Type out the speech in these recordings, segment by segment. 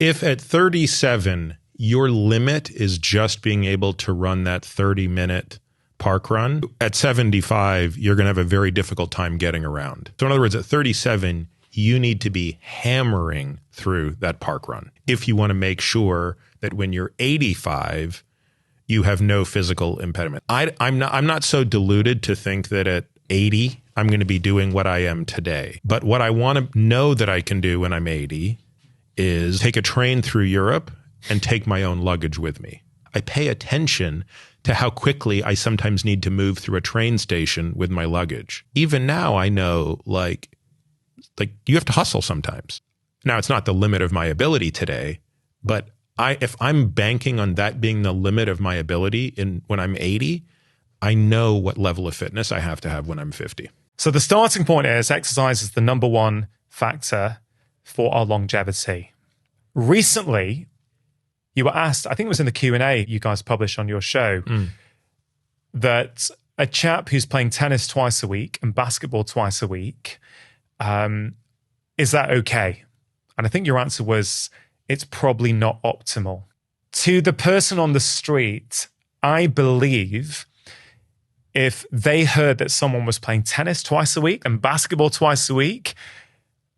If at 37, your limit is just being able to run that 30-minute park run, at 75, you're going to have a very difficult time getting around. So in other words, at 37, you need to be hammering through that park run if you want to make sure that when you're 85, you have no physical impediment. I'm not so deluded to think that at 80, I'm going to be doing what I am today. But what I want to know that I can do when I'm 80 is take a train through Europe and take my own luggage with me. I pay attention to how quickly I sometimes need to move through a train station with my luggage. Even now, I know like you have to hustle sometimes. Now, it's not the limit of my ability today, but if I'm banking on that being the limit of my ability when I'm 80, I know what level of fitness I have to have when I'm 50. So the starting point is exercise is the number one factor for our longevity. Recently, you were asked, I think it was in the Q&A you guys published on your show, that a chap who's playing tennis twice a week and basketball twice a week, is that okay? And I think your answer was, it's probably not optimal. To the person on the street, I believe if they heard that someone was playing tennis twice a week and basketball twice a week,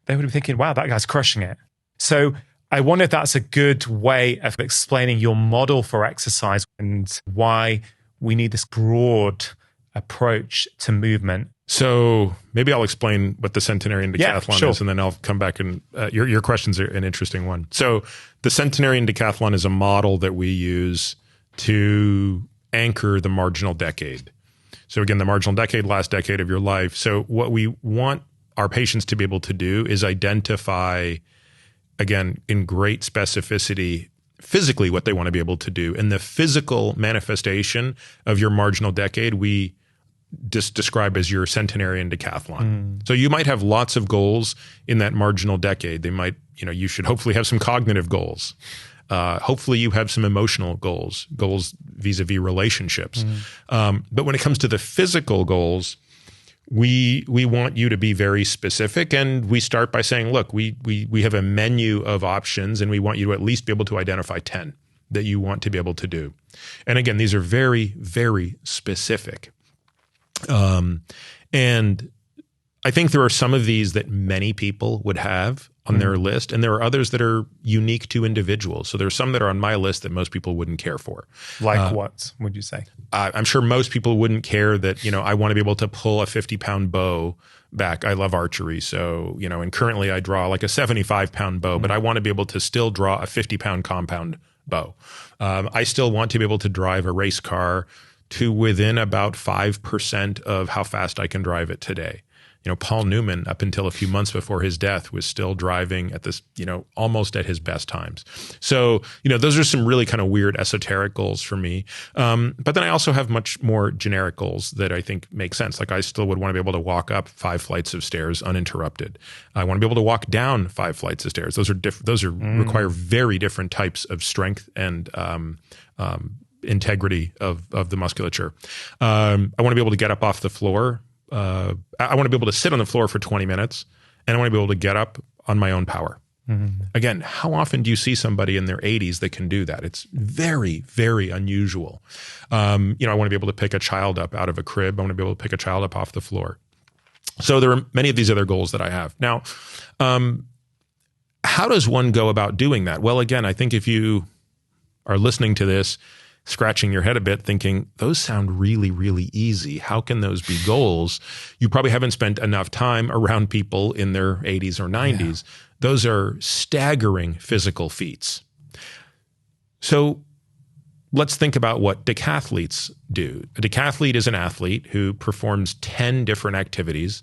they would be thinking, wow, that guy's crushing it. So I wonder if that's a good way of explaining your model for exercise and why we need this broad approach to movement. So maybe I'll explain what the Centenarian Decathlon is, and then I'll come back and your questions are an interesting one. So the Centenarian Decathlon is a model that we use to anchor the marginal decade. So again, the marginal decade, last decade of your life. So what we want our patients to be able to do is identify, again, in great specificity, physically what they want to be able to do. And the physical manifestation of your marginal decade, we describe as your Centenarian Decathlon. So you might have lots of goals in that marginal decade. They might, you should hopefully have some cognitive goals. Hopefully you have some emotional goals vis-a-vis relationships. But when it comes to the physical goals, we want you to be very specific, and we start by saying, look, we have a menu of options, and we want you to at least be able to identify 10 that you want to be able to do. And again, these are very, very specific. And I think there are some of these that many people would have on their list, and there are others that are unique to individuals. So there's some that are on my list that most people wouldn't care for. Like what would you say? I'm sure most people wouldn't care that, I want to be able to pull a 50-pound bow back. I love archery. So, and currently I draw like a 75-pound bow, but I want to be able to still draw a 50-pound compound bow. I still want to be able to drive a race car to within about 5% of how fast I can drive it today. Paul Newman, up until a few months before his death, was still driving at this, almost at his best times. So, those are some really kind of weird esoteric goals for me. But then I also have much more generic goals that I think make sense. Like I still would want to be able to walk up 5 flights of stairs uninterrupted. I want to be able to walk down 5 flights of stairs. Those are require very different types of strength and integrity of the musculature. I want to be able to get up off the floor. I want to be able to sit on the floor for 20 minutes, and I want to be able to get up on my own power. Again, how often do you see somebody in their 80s that can do that? It's very, very unusual. I want to be able to pick a child up out of a crib. I want to be able to pick a child up off the floor. So there are many of these other goals that I have. Now, how does one go about doing that? Well, again, I think if you are listening to this, scratching your head a bit thinking, those sound really, really easy. How can those be goals? You probably haven't spent enough time around people in their 80s or 90s. Yeah. Those are staggering physical feats. So let's think about what decathletes do. A decathlete is an athlete who performs 10 different activities,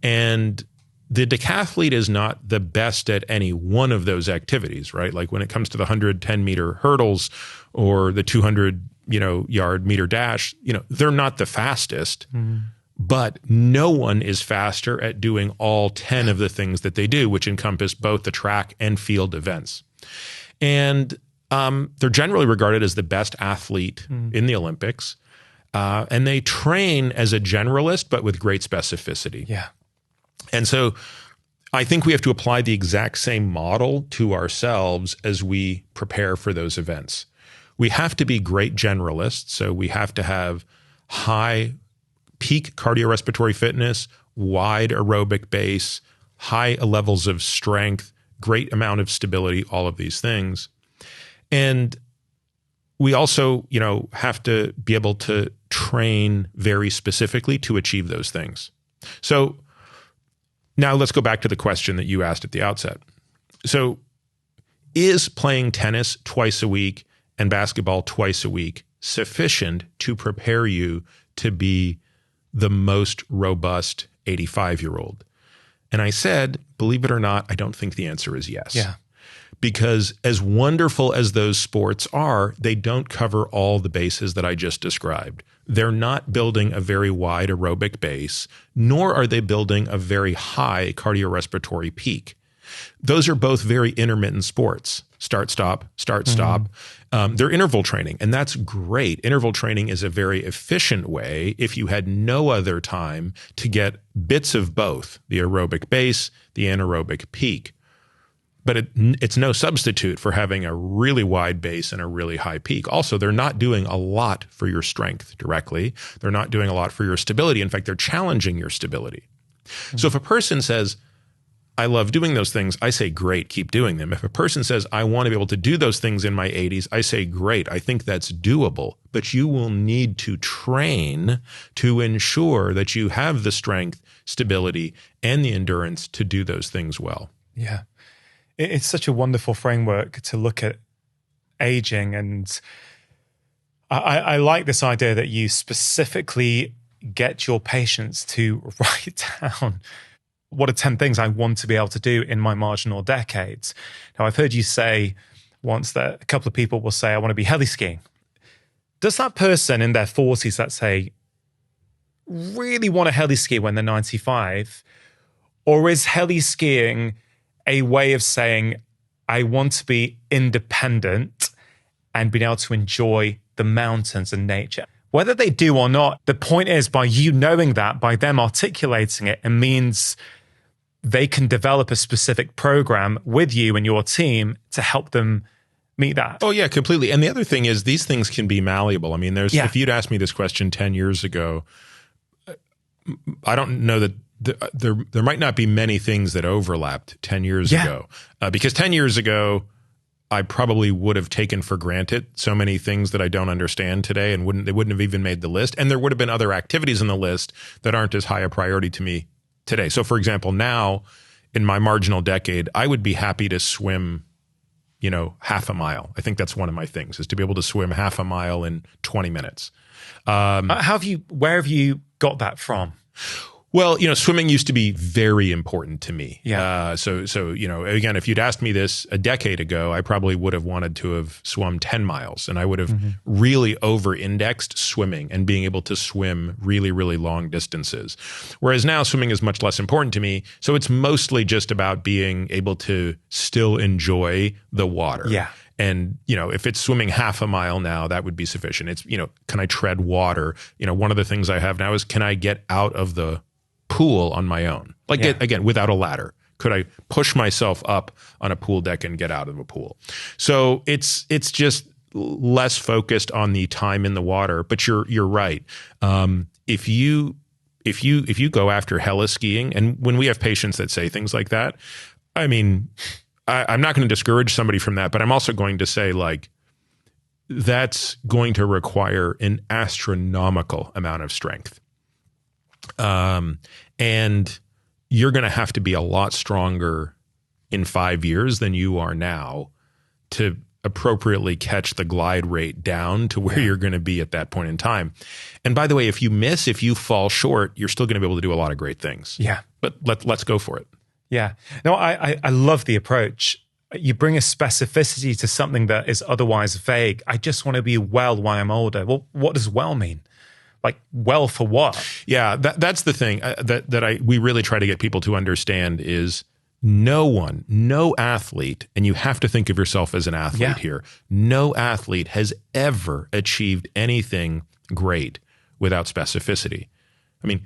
and the decathlete is not the best at any one of those activities, right? Like when it comes to the 110-meter hurdles or the 200, meter dash, they're not the fastest, but no one is faster at doing all 10 of the things that they do, which encompass both the track and field events. And they're generally regarded as the best athlete in the Olympics. And they train as a generalist, but with great specificity. Yeah. And so I think we have to apply the exact same model to ourselves as we prepare for those events. We have to be great generalists. So we have to have high peak cardiorespiratory fitness, wide aerobic base, high levels of strength, great amount of stability, all of these things. And we also, have to be able to train very specifically to achieve those things. So now let's go back to the question that you asked at the outset. So is playing tennis twice a week and basketball twice a week sufficient to prepare you to be the most robust 85-year-old? And I said, believe it or not, I don't think the answer is yes. Yeah. Because as wonderful as those sports are, they don't cover all the bases that I just described. They're not building a very wide aerobic base, nor are they building a very high cardiorespiratory peak. Those are both very intermittent sports. Start, stop, start, stop. They're interval training, and that's great. Interval training is a very efficient way, if you had no other time, to get bits of both, the aerobic base, the anaerobic peak. But it's no substitute for having a really wide base and a really high peak. Also, they're not doing a lot for your strength directly. They're not doing a lot for your stability. In fact, they're challenging your stability. So if a person says, I love doing those things, I say, great, keep doing them. If a person says, I want to be able to do those things in my 80s, I say, great, I think that's doable. But you will need to train to ensure that you have the strength, stability, and the endurance to do those things well. Yeah. It's such a wonderful framework to look at aging. And I like this idea that you specifically get your patients to write down what are 10 things I want to be able to do in my marginal decades. Now, I've heard you say once that a couple of people will say, I want to be heli skiing. Does that person in their 40s, let's say, really want to heli ski when they're 95? Or is heli skiing a way of saying, I want to be independent and being able to enjoy the mountains and nature? Whether they do or not, the point is, by you knowing that, by them articulating it, it means they can develop a specific program with you and your team to help them meet that. Oh, yeah, completely. And the other thing is, these things can be malleable. I mean, if you'd asked me this question 10 years ago, I don't know that there might not be many things that overlapped 10 years ago. Because 10 years ago, I probably would have taken for granted so many things that I don't understand today, and they wouldn't have even made the list. And there would have been other activities in the list that aren't as high a priority to me today. So for example, now in my marginal decade, I would be happy to swim, half a mile. I think that's one of my things, is to be able to swim half a mile in 20 minutes. Where have you got that from? Well, swimming used to be very important to me. Yeah. So, again, if you'd asked me this a decade ago, I probably would have wanted to have swum 10 miles, and I would have really over-indexed swimming and being able to swim really, really long distances. Whereas now swimming is much less important to me. So it's mostly just about being able to still enjoy the water. Yeah. And, if it's swimming half a mile now, that would be sufficient. It's, can I tread water? One of the things I have now is, can I get out of the pool on my own? Again, without a ladder. Could I push myself up on a pool deck and get out of a pool? So it's just less focused on the time in the water. But you're right. If you go after heli skiing, and when we have patients that say things like that, I mean, I'm not going to discourage somebody from that, but I'm also going to say, that's going to require an astronomical amount of strength. And you're going to have to be a lot stronger in 5 years than you are now to appropriately catch the glide rate down to where you're going to be at that point in time. And by the way, if you fall short, you're still going to be able to do a lot of great things. Yeah. But let's go for it. Yeah. No, I love the approach. You bring a specificity to something that is otherwise vague. I just want to be well when I'm older. Well, what does well mean? Well for what? Yeah, that's the thing we really try to get people to understand is no athlete, and you have to think of yourself as an athlete here, no athlete has ever achieved anything great without specificity. I mean,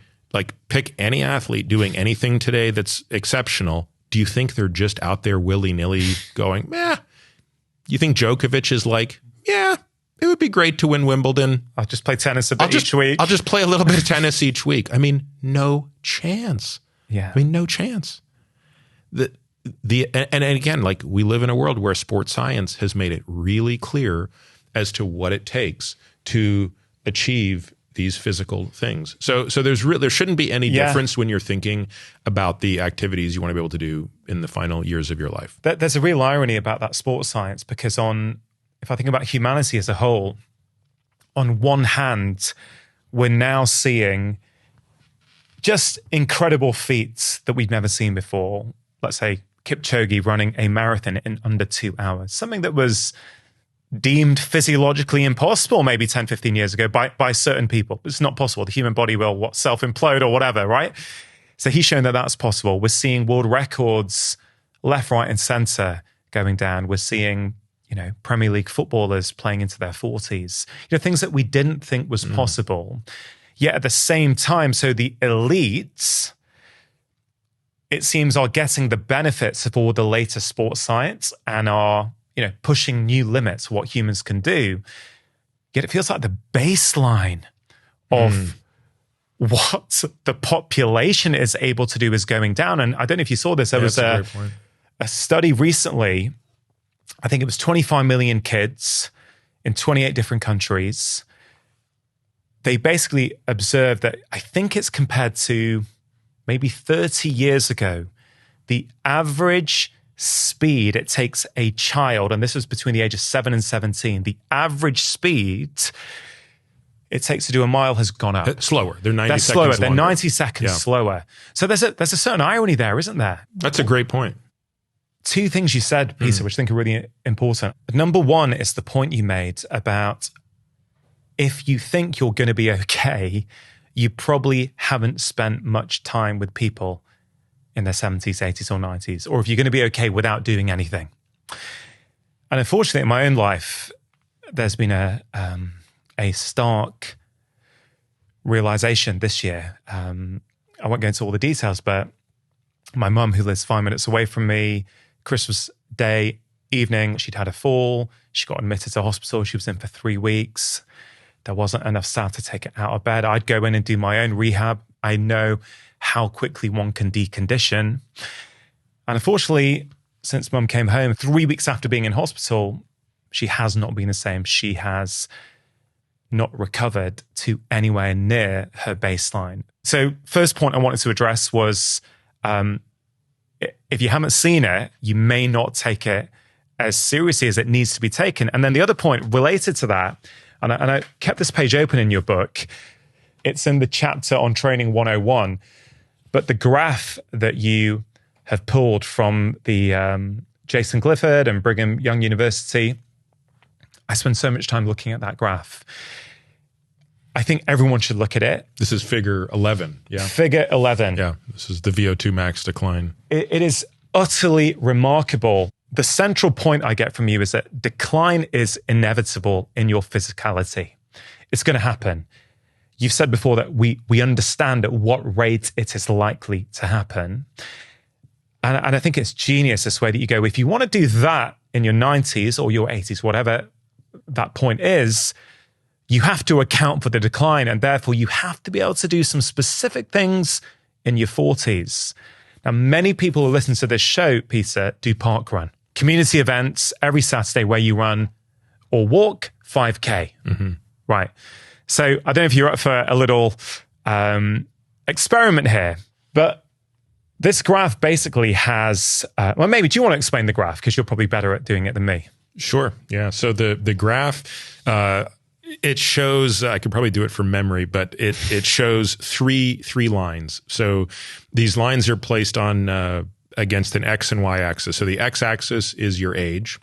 pick any athlete doing anything today that's exceptional, do you think they're just out there willy-nilly going, you think Djokovic is like, it would be great to win Wimbledon. I'll just play tennis a bit each week. I'll just play a little bit of tennis each week. I mean, no chance. Yeah. I mean, no chance. And again, like, we live in a world where sports science has made it really clear as to what it takes to achieve these physical things. So there shouldn't be any difference when you're thinking about the activities you want to be able to do in the final years of your life. There's a real irony about that sports science, because if I think about humanity as a whole, on one hand, we're now seeing just incredible feats that we've never seen before. Let's say Kipchoge running a marathon in under 2 hours, something that was deemed physiologically impossible maybe 10, 15 years ago by certain people. It's not possible. The human body will self-implode or whatever, right? So he's shown that that's possible. We're seeing world records left, right, and center going down. We're seeing, Premier League footballers playing into their 40s, things that we didn't think was possible. Yet at the same time, so the elites, it seems, are getting the benefits of all the latest sports science and are, pushing new limits of what humans can do. Yet it feels like the baseline of what the population is able to do is going down. And I don't know if you saw this. There was a study recently, I think it was 25 million kids in 28 different countries. They basically observed that, I think it's compared to maybe 30 years ago, the average speed it takes a child, and this was between the age of 7 and 17, the average speed it takes to do a mile has gone up. Slower. They're 90 seconds slower. longer. They're 90 seconds slower. So there's a certain irony there, isn't there? That's a great point. Two things you said, Peter, which I think are really important. Number one is the point you made about, if you think you're going to be okay, you probably haven't spent much time with people in their 70s, 80s, or 90s, or if you're going to be okay without doing anything. And unfortunately, in my own life, there's been a stark realization this year. I won't go into all the details, but my mum, who lives 5 minutes away from me, Christmas Day evening, she'd had a fall. She got admitted to hospital. She was in for 3 weeks. There wasn't enough staff to take her out of bed. I'd go in and do my own rehab. I know how quickly one can decondition. And unfortunately, since Mum came home 3 weeks after being in hospital, she has not been the same. She has not recovered to anywhere near her baseline. So first point I wanted to address was, if you haven't seen it, you may not take it as seriously as it needs to be taken. And then the other point related to that, and I kept this page open in your book, it's in the chapter on Training 101, but the graph that you have pulled from the Jason Clifford and Brigham Young University, I spend so much time looking at that graph. I think everyone should look at it. This is figure 11. Yeah. Figure 11. Yeah. This is the VO2 max decline. It is utterly remarkable. The central point I get from you is that decline is inevitable in your physicality. It's going to happen. You've said before that we understand at what rate it is likely to happen. And I think it's genius this way that you go, if you want to do that in your 90s or your 80s, whatever that point is, you have to account for the decline, and therefore you have to be able to do some specific things in your 40s. Now, many people who listen to this show, Peter, do parkrun. Community events every Saturday where you run or walk 5K. Mm-hmm. Right. So I don't know if you're up for a little experiment here, but this graph basically has, well, maybe do you want to explain the graph? Because you're probably better at doing it than me. Sure. Yeah. So the graph, it shows, I could probably do it from memory, but it shows three lines. So these lines are placed on against an X and Y axis. So the X axis is your age,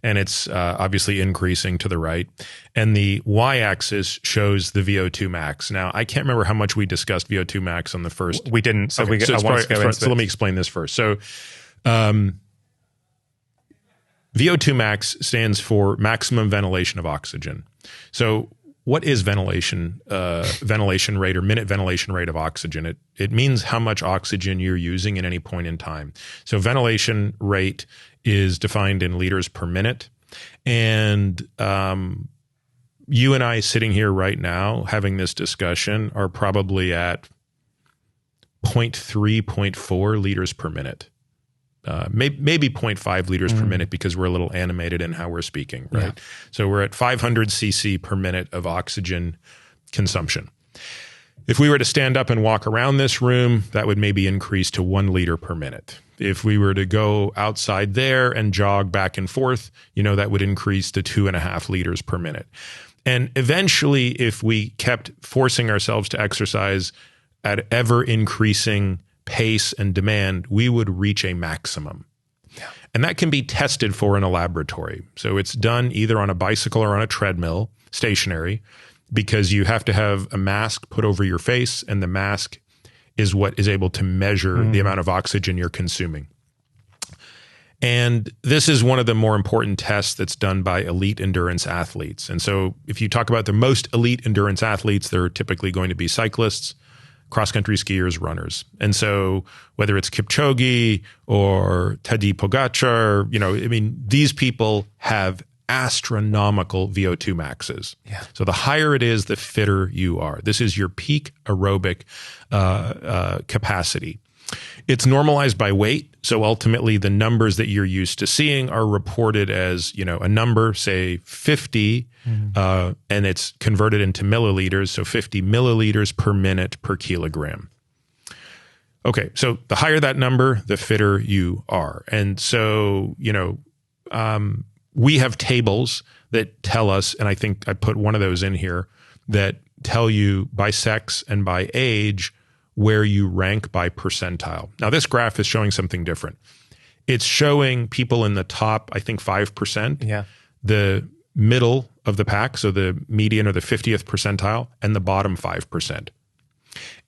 and it's obviously increasing to the right. And the Y axis shows the VO2 max. Now, I can't remember how much we discussed VO2 max on the first. We didn't. So, okay, so let me explain this first. So VO2 max stands for maximum ventilation of oxygen. So what is ventilation rate or minute ventilation rate of oxygen? It means how much oxygen you're using at any point in time. So ventilation rate is defined in liters per minute. And you and I sitting here right now having this discussion are probably at 0.3, 0.4 liters per minute. Maybe 0.5 liters per minute because we're a little animated in how we're speaking, right? Yeah. So we're at 500 cc per minute of oxygen consumption. If we were to stand up and walk around this room, that would maybe increase to 1 liter per minute. If we were to go outside there and jog back and forth, that would increase to 2.5 liters per minute. And eventually, if we kept forcing ourselves to exercise at ever increasing pace and demand, we would reach a maximum. Yeah. And that can be tested for in a laboratory. So it's done either on a bicycle or on a treadmill, stationary, because you have to have a mask put over your face, and the mask is what is able to measure the amount of oxygen you're consuming. And this is one of the more important tests that's done by elite endurance athletes. And so if you talk about the most elite endurance athletes, they're typically going to be cyclists, cross-country skiers, runners. And so whether it's Kipchoge or Tadej Pogačar, these people have astronomical VO2 maxes. Yeah. So the higher it is, the fitter you are. This is your peak aerobic capacity. It's normalized by weight. So ultimately, the numbers that you're used to seeing are reported as, a number, say 50, and it's converted into milliliters. So 50 milliliters per minute per kilogram. Okay, so the higher that number, the fitter you are. And so, we have tables that tell us, and I think I put one of those in here, that tell you by sex and by age where you rank by percentile. Now, this graph is showing something different. It's showing people in the top, I think, 5%, the middle of the pack, so the median or the 50th percentile, and the bottom 5%.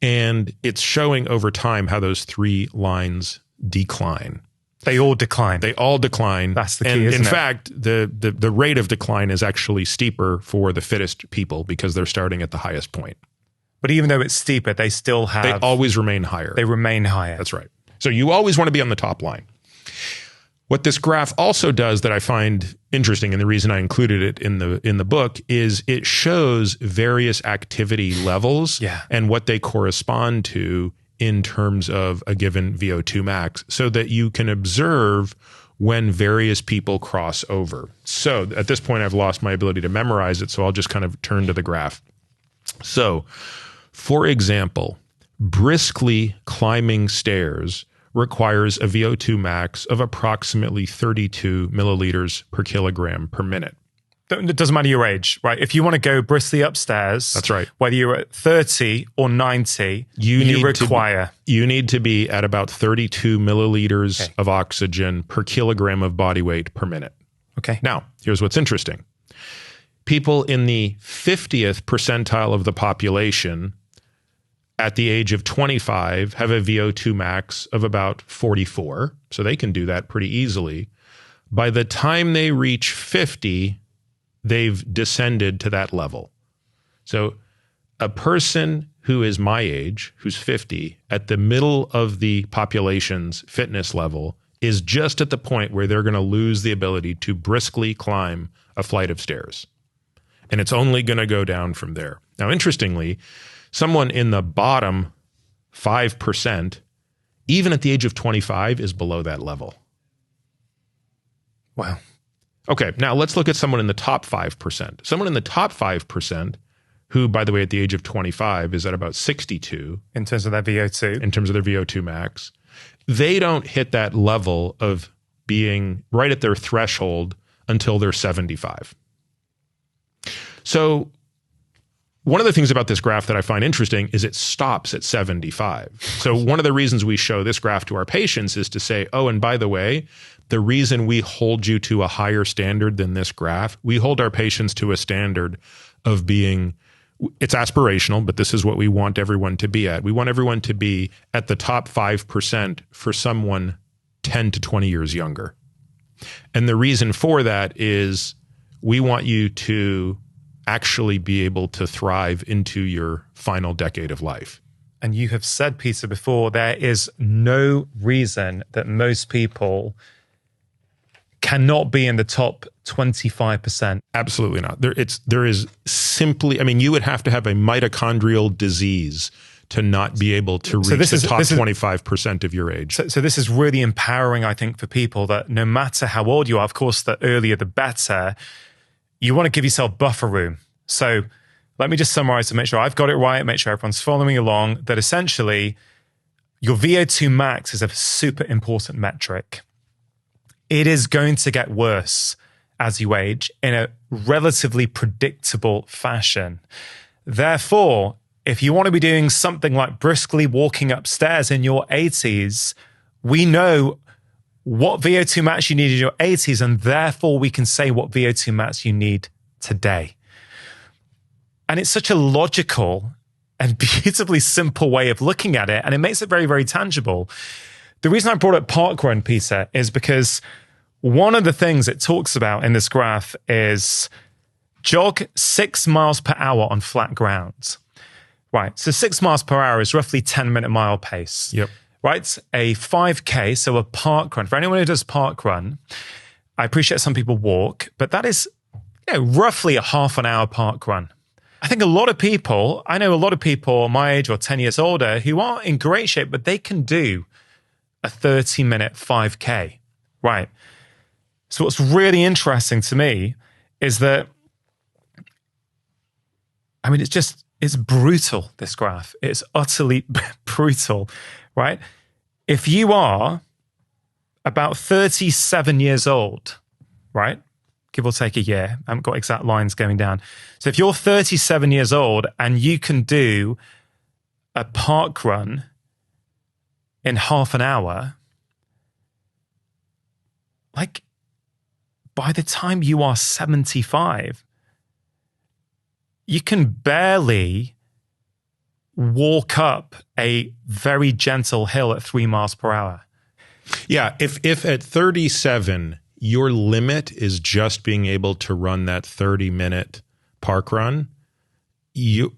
And it's showing over time how those three lines decline. They all decline. They all decline. That's the key, isn't it? In fact, the rate of decline is actually steeper for the fittest people because they're starting at the highest point. But even though it's steeper, they still have... They always remain higher. They remain higher. That's right. So you always want to be on the top line. What this graph also does that I find interesting, and the reason I included it in the book, is it shows various activity levels and what they correspond to in terms of a given VO2 max, so that you can observe when various people cross over. So at this point, I've lost my ability to memorize it, so I'll just kind of turn to the graph. So, for example, briskly climbing stairs requires a VO2 max of approximately 32 milliliters per kilogram per minute. It doesn't matter your age, right? If you want to go briskly upstairs, that's right. Whether you're at 30 or 90, you need to be at about 32 milliliters of oxygen per kilogram of body weight per minute. Okay. Now, here's what's interesting. People in the 50th percentile of the population at the age of 25 have a VO2 max of about 44. So they can do that pretty easily. By the time they reach 50, they've descended to that level. So a person who is my age, who's 50, at the middle of the population's fitness level, is just at the point where they're going to lose the ability to briskly climb a flight of stairs. And it's only going to go down from there. Now, interestingly, someone in the bottom 5%, even at the age of 25, is below that level. Wow. Okay, now let's look at someone in the top 5%. Someone in the top 5%, who, by the way, at the age of 25 is at about 62. In terms of their VO2. In terms of their VO2 max. They don't hit that level of being right at their threshold until they're 75. So one of the things about this graph that I find interesting is it stops at 75. So one of the reasons we show this graph to our patients is to say, oh, and by the way, the reason we hold you to a higher standard than this graph, we hold our patients to a standard of being, it's aspirational, but this is what we want everyone to be at. We want everyone to be at the top 5% for someone 10 to 20 years younger. And the reason for that is we want you to actually be able to thrive into your final decade of life. And you have said, Peter, before, there is no reason that most people cannot be in the top 25%. Absolutely not. There is simply, I mean, you would have to have a mitochondrial disease to not be able to reach the top 25% of your age. So this is really empowering, I think, for people that no matter how old you are, of course, the earlier the better, you want to give yourself buffer room. So let me just summarize to make sure I've got it right, make sure everyone's following along, that essentially your VO2 max is a super important metric. It is going to get worse as you age in a relatively predictable fashion. Therefore, if you want to be doing something like briskly walking upstairs in your 80s, we know what VO2 max you need in your 80s, and therefore we can say what VO2 max you need today. And it's such a logical and beautifully simple way of looking at it, and it makes it very, very tangible. The reason I brought up parkrun, Peter, is because one of the things it talks about in this graph is jog 6 miles per hour on flat ground. Right, so 6 miles per hour is roughly 10-minute mile pace. Yep. Right, a 5K, so a park run. For anyone who does park run, I appreciate some people walk, but that is roughly a half an hour park run. I think I know a lot of people my age or 10 years older who are in great shape, but they can do a 30-minute 5K. Right. So what's really interesting to me is that, I mean, it's brutal, this graph. It's utterly brutal, right? If you are about 37 years old, right? Give or take a year. I haven't got exact lines going down. So if you're 37 years old and you can do a park run in half an hour, like by the time you are 75, you can barely walk up a very gentle hill at 3 miles per hour. Yeah, if at 37, your limit is just being able to run that 30-minute park run,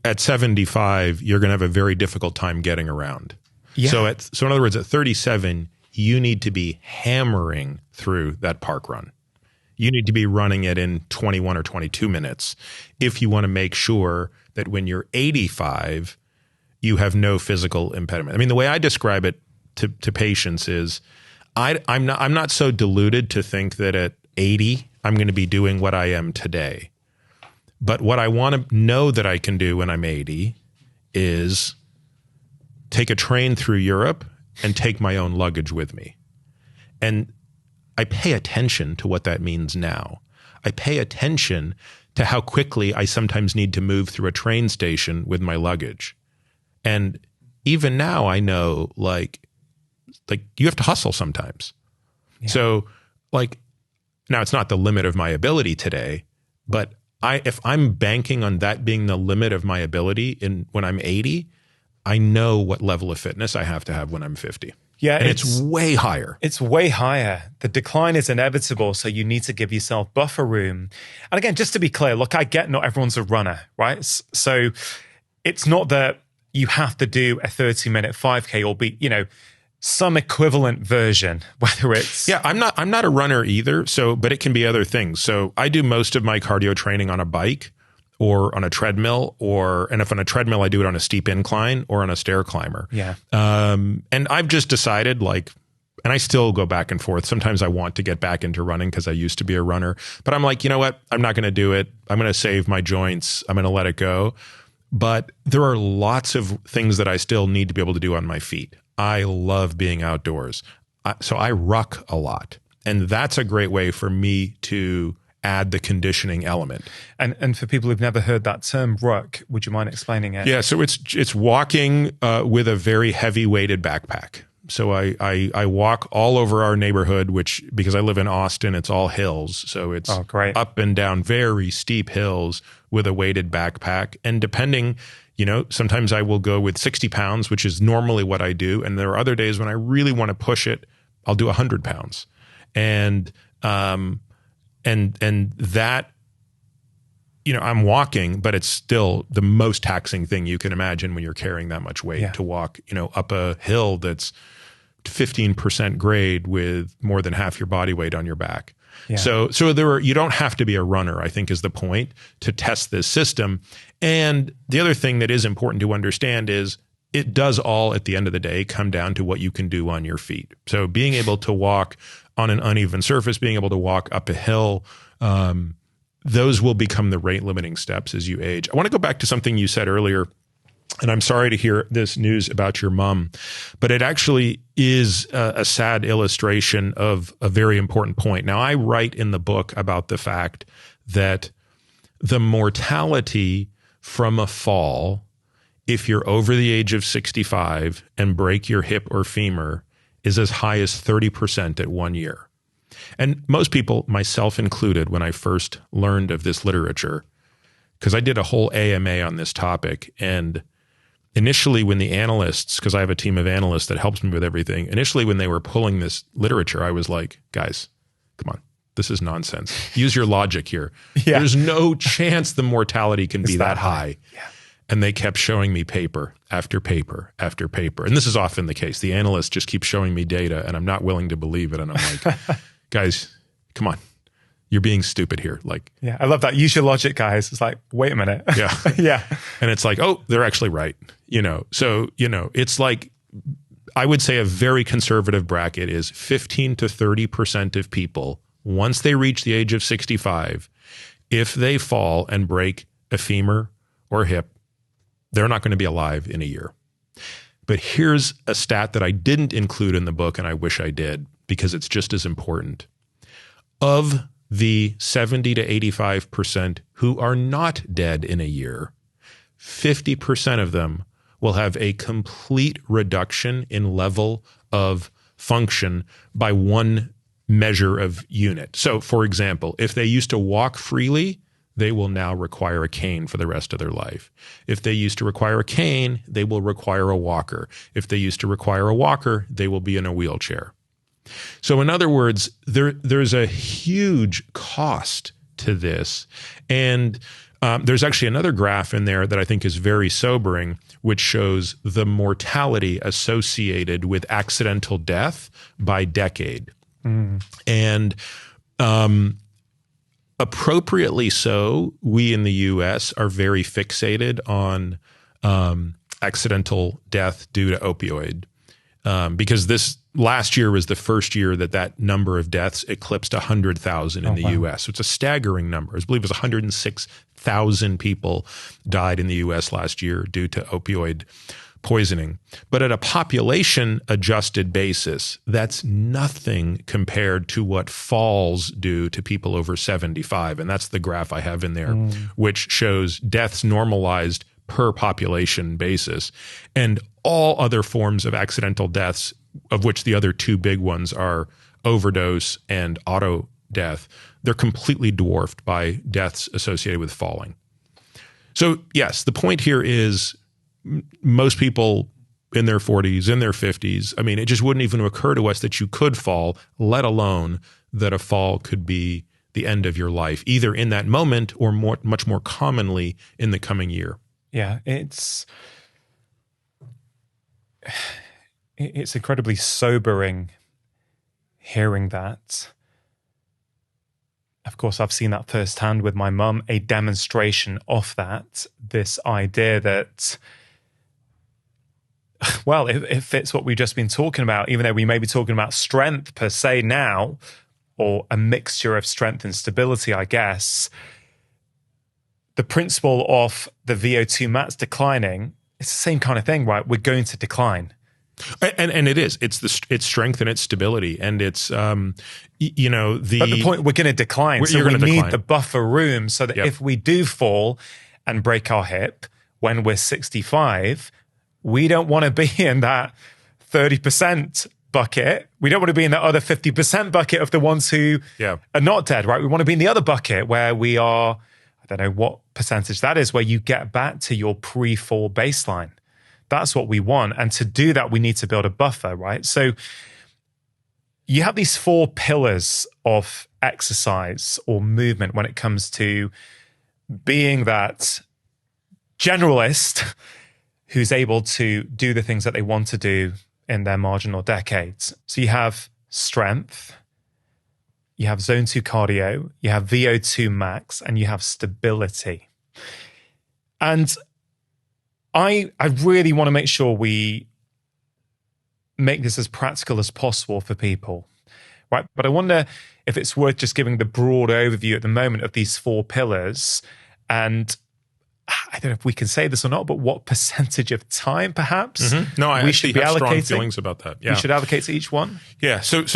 at 75, you're going to have a very difficult time getting around. Yeah. So in other words, at 37, you need to be hammering through that park run. You need to be running it in 21 or 22 minutes if you want to make sure that when you're 85, you have no physical impediment. I mean, the way I describe it to patients is I'm not so deluded to think that at 80, I'm going to be doing what I am today. But what I want to know that I can do when I'm 80 is take a train through Europe and take my own luggage with me. And I pay attention to what that means now. I pay attention to how quickly I sometimes need to move through a train station with my luggage. And even now I know like you have to hustle sometimes. Yeah. So now it's not the limit of my ability today, but if I'm banking on that being the limit of my ability when I'm 80, I know what level of fitness I have to have when I'm 50. Yeah, and it's way higher. It's way higher. The decline is inevitable, so you need to give yourself buffer room. And again, just to be clear, look, I get not everyone's a runner, right? So it's not that you have to do a 30-minute 5K or be, some equivalent version, whether it's... Yeah, I'm not a runner either, but it can be other things. So I do most of my cardio training on a bike or on a treadmill, and if on a treadmill, I do it on a steep incline or on a stair climber. Yeah. And I've just decided and I still go back and forth. Sometimes I want to get back into running because I used to be a runner, but I'm like, you know what? I'm not going to do it. I'm going to save my joints. I'm going to let it go. But there are lots of things that I still need to be able to do on my feet. I love being outdoors. So I ruck a lot. And that's a great way for me to add the conditioning element. And for people who've never heard that term, ruck, would you mind explaining it? Yeah, so it's walking with a very heavy weighted backpack. So I walk all over our neighborhood, because I live in Austin, it's all hills. So it's up and down very steep hills with a weighted backpack. And depending, sometimes I will go with 60 pounds, which is normally what I do. And there are other days when I really want to push it, I'll do 100 pounds. And that I'm walking, but it's still the most taxing thing you can imagine when you're carrying that much weight to walk, up a hill that's 15% grade with more than half your body weight on your back. Yeah. So you don't have to be a runner, I think is the point, to test this system. And the other thing that is important to understand is it does all at the end of the day come down to what you can do on your feet. So being able to walk on an uneven surface, being able to walk up a hill, those will become the rate limiting steps as you age. I want to go back to something you said earlier, and I'm sorry to hear this news about your mom, but it actually is a sad illustration of a very important point. Now, I write in the book about the fact that the mortality from a fall, if you're over the age of 65 and break your hip or femur, is as high as 30% at 1 year. And most people, myself included, when I first learned of this literature, because I did a whole AMA on this topic, and initially when the analysts, because I have a team of analysts that helps me with everything, initially when they were pulling this literature, I was like, guys, come on, this is nonsense. Use your logic here. Yeah. There's no chance the mortality can be that high. Yeah. And they kept showing me paper after paper after paper. And this is often the case. The analysts just keep showing me data and I'm not willing to believe it. And I'm like, guys, come on. You're being stupid here. Yeah, I love that. Use your logic, guys. It's like, wait a minute. Yeah. Yeah. And it's like, oh, they're actually right. So, it's like, I would say a very conservative bracket is 15 to 30% of people, once they reach the age of 65, if they fall and break a femur or hip, they're not going to be alive in a year. But here's a stat that I didn't include in the book, and I wish I did, because it's just as important. Of the 70 to 85% who are not dead in a year, 50% of them will have a complete reduction in level of function by one measure of unit. So, for example, if they used to walk freely, they will now require a cane for the rest of their life. If they used to require a cane, they will require a walker. If they used to require a walker, they will be in a wheelchair. So in other words, there's a huge cost to this. And there's actually another graph in there that I think is very sobering, which shows the mortality associated with accidental death by decade. And appropriately so, we in the US are very fixated on accidental death due to opioid. Because this last year was the first year that number of deaths eclipsed 100,000 in the US. So it's a staggering number. I believe it was 106,000 people died in the US last year due to opioid poisoning. But at a population adjusted basis, that's nothing compared to what falls do to people over 75. And that's the graph I have in there, which shows deaths normalized per population basis, and all other forms of accidental deaths, of which the other two big ones are overdose and auto death, they're completely dwarfed by deaths associated with falling. So yes, the point here is most people in their 40s, in their 50s, I mean, it just wouldn't even occur to us that you could fall, let alone that a fall could be the end of your life, either in that moment or much more commonly in the coming year. Yeah, it's incredibly sobering hearing that. Of course, I've seen that firsthand with my mum, a demonstration of that, this idea that, well, it fits what we've just been talking about, even though we may be talking about strength per se now, or a mixture of strength and stability, I guess. The principle of the VO2 max declining, it's the same kind of thing, right? We're going to decline. And it is. It's strength and it's stability. And it's, But the point, we're going to decline. So we need the buffer room so that if we do fall and break our hip when we're 65, we don't want to be in that 30% bucket. We don't want to be in that other 50% bucket of the ones who are not dead, right? We want to be in the other bucket where we are, I don't know what percentage that is, where you get back to your pre-fall baseline. That's what we want. And to do that, we need to build a buffer, right? So you have these 4 pillars of exercise or movement when it comes to being that generalist who's able to do the things that they want to do in their marginal decades. So you have strength, you have zone 2 cardio, you have VO2 max, and you have stability. And I really want to make sure we make this as practical as possible for people, right? But I wonder if it's worth just giving the broad overview at the moment of these 4 pillars. And I don't know if we can say this or not, but what percentage of time perhaps No, I we should be have allocating? strong feelings about that. Yeah. We should allocate to each one? Yeah. So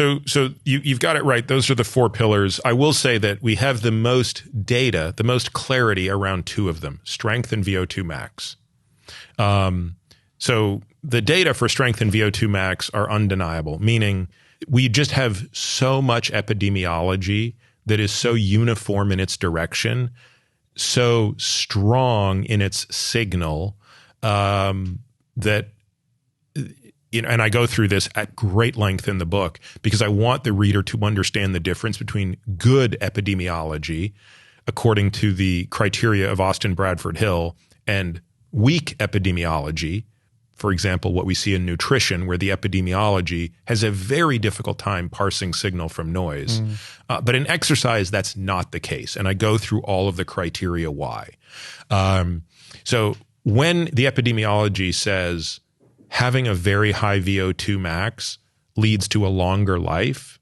you've got it right. Those are the 4 pillars. I will say that we have the most data, the most clarity around 2 of them, strength and VO2 max. So the data for strength and VO2 max are undeniable, meaning we just have so much epidemiology that is so uniform in its direction, so strong in its signal, that, you know, and I go through this at great length in the book because I want the reader to understand the difference between good epidemiology, according to the criteria of Austin Bradford Hill, and weak epidemiology. For example, what we see in nutrition, where the epidemiology has a very difficult time parsing signal from noise. But in exercise, that's not the case. And I go through all of the criteria why. So when the epidemiology says having a very high VO2 max leads to a longer life,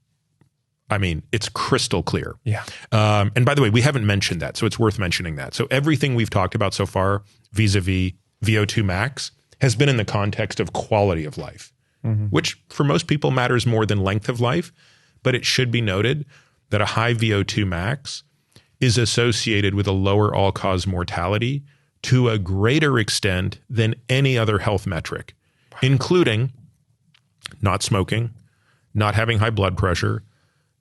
I mean, it's crystal clear. Yeah. And by the way, we haven't mentioned that, so it's worth mentioning that. So everything we've talked about so far vis-a-vis VO2 max has been in the context of quality of life, which for most people matters more than length of life. But it should be noted that a high VO2 max is associated with a lower all-cause mortality to a greater extent than any other health metric, including not smoking, not having high blood pressure,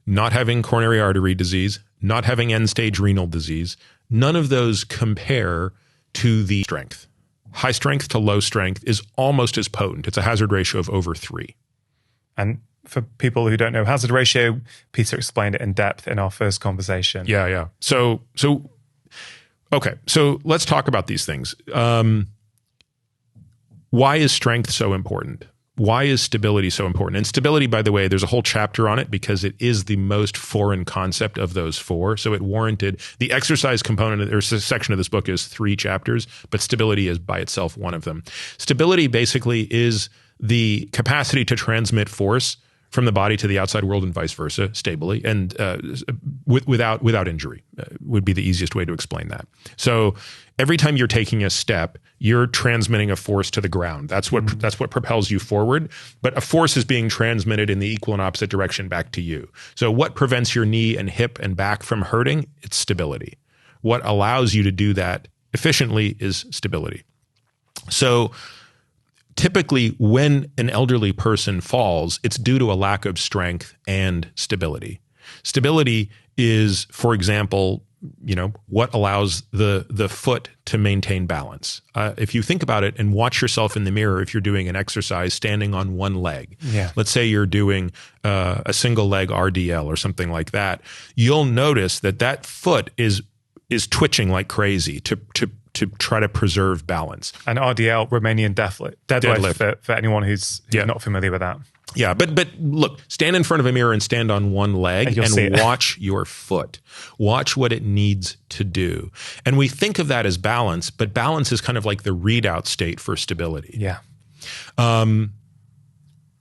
not having coronary artery disease, not having end-stage renal disease. None of those compare to the strength. High strength to low strength is almost as potent. It's a hazard ratio of over 3. And for people who don't know hazard ratio, Peter explained it in depth in our first conversation. Yeah. So okay. So let's talk about these things. Why is strength so important? Why is stability so important? And stability, by the way, there's a whole chapter on it because it is the most foreign concept of those 4. So it warranted the exercise component, or section of this book is 3 chapters, but stability is by itself one of them. Stability basically is the capacity to transmit force from the body to the outside world and vice versa, stably and without injury would be the easiest way to explain that. So every time you're taking a step, you're transmitting a force to the ground. That's what propels you forward. But a force is being transmitted in the equal and opposite direction back to you. So what prevents your knee and hip and back from hurting? It's stability. What allows you to do that efficiently is stability. So typically, when an elderly person falls, it's due to a lack of strength and stability. Stability is, for example, what allows the foot to maintain balance. If you think about it and watch yourself in the mirror, if you're doing an exercise standing on one leg, let's say you're doing a single leg RDL or something like that, you'll notice that foot is twitching like crazy to try to preserve balance. And RDL, Romanian deadlift. For anyone who's not familiar with that. Yeah, but look, stand in front of a mirror and stand on one leg and watch your foot. Watch what it needs to do. And we think of that as balance, but balance is kind of like the readout state for stability. Yeah.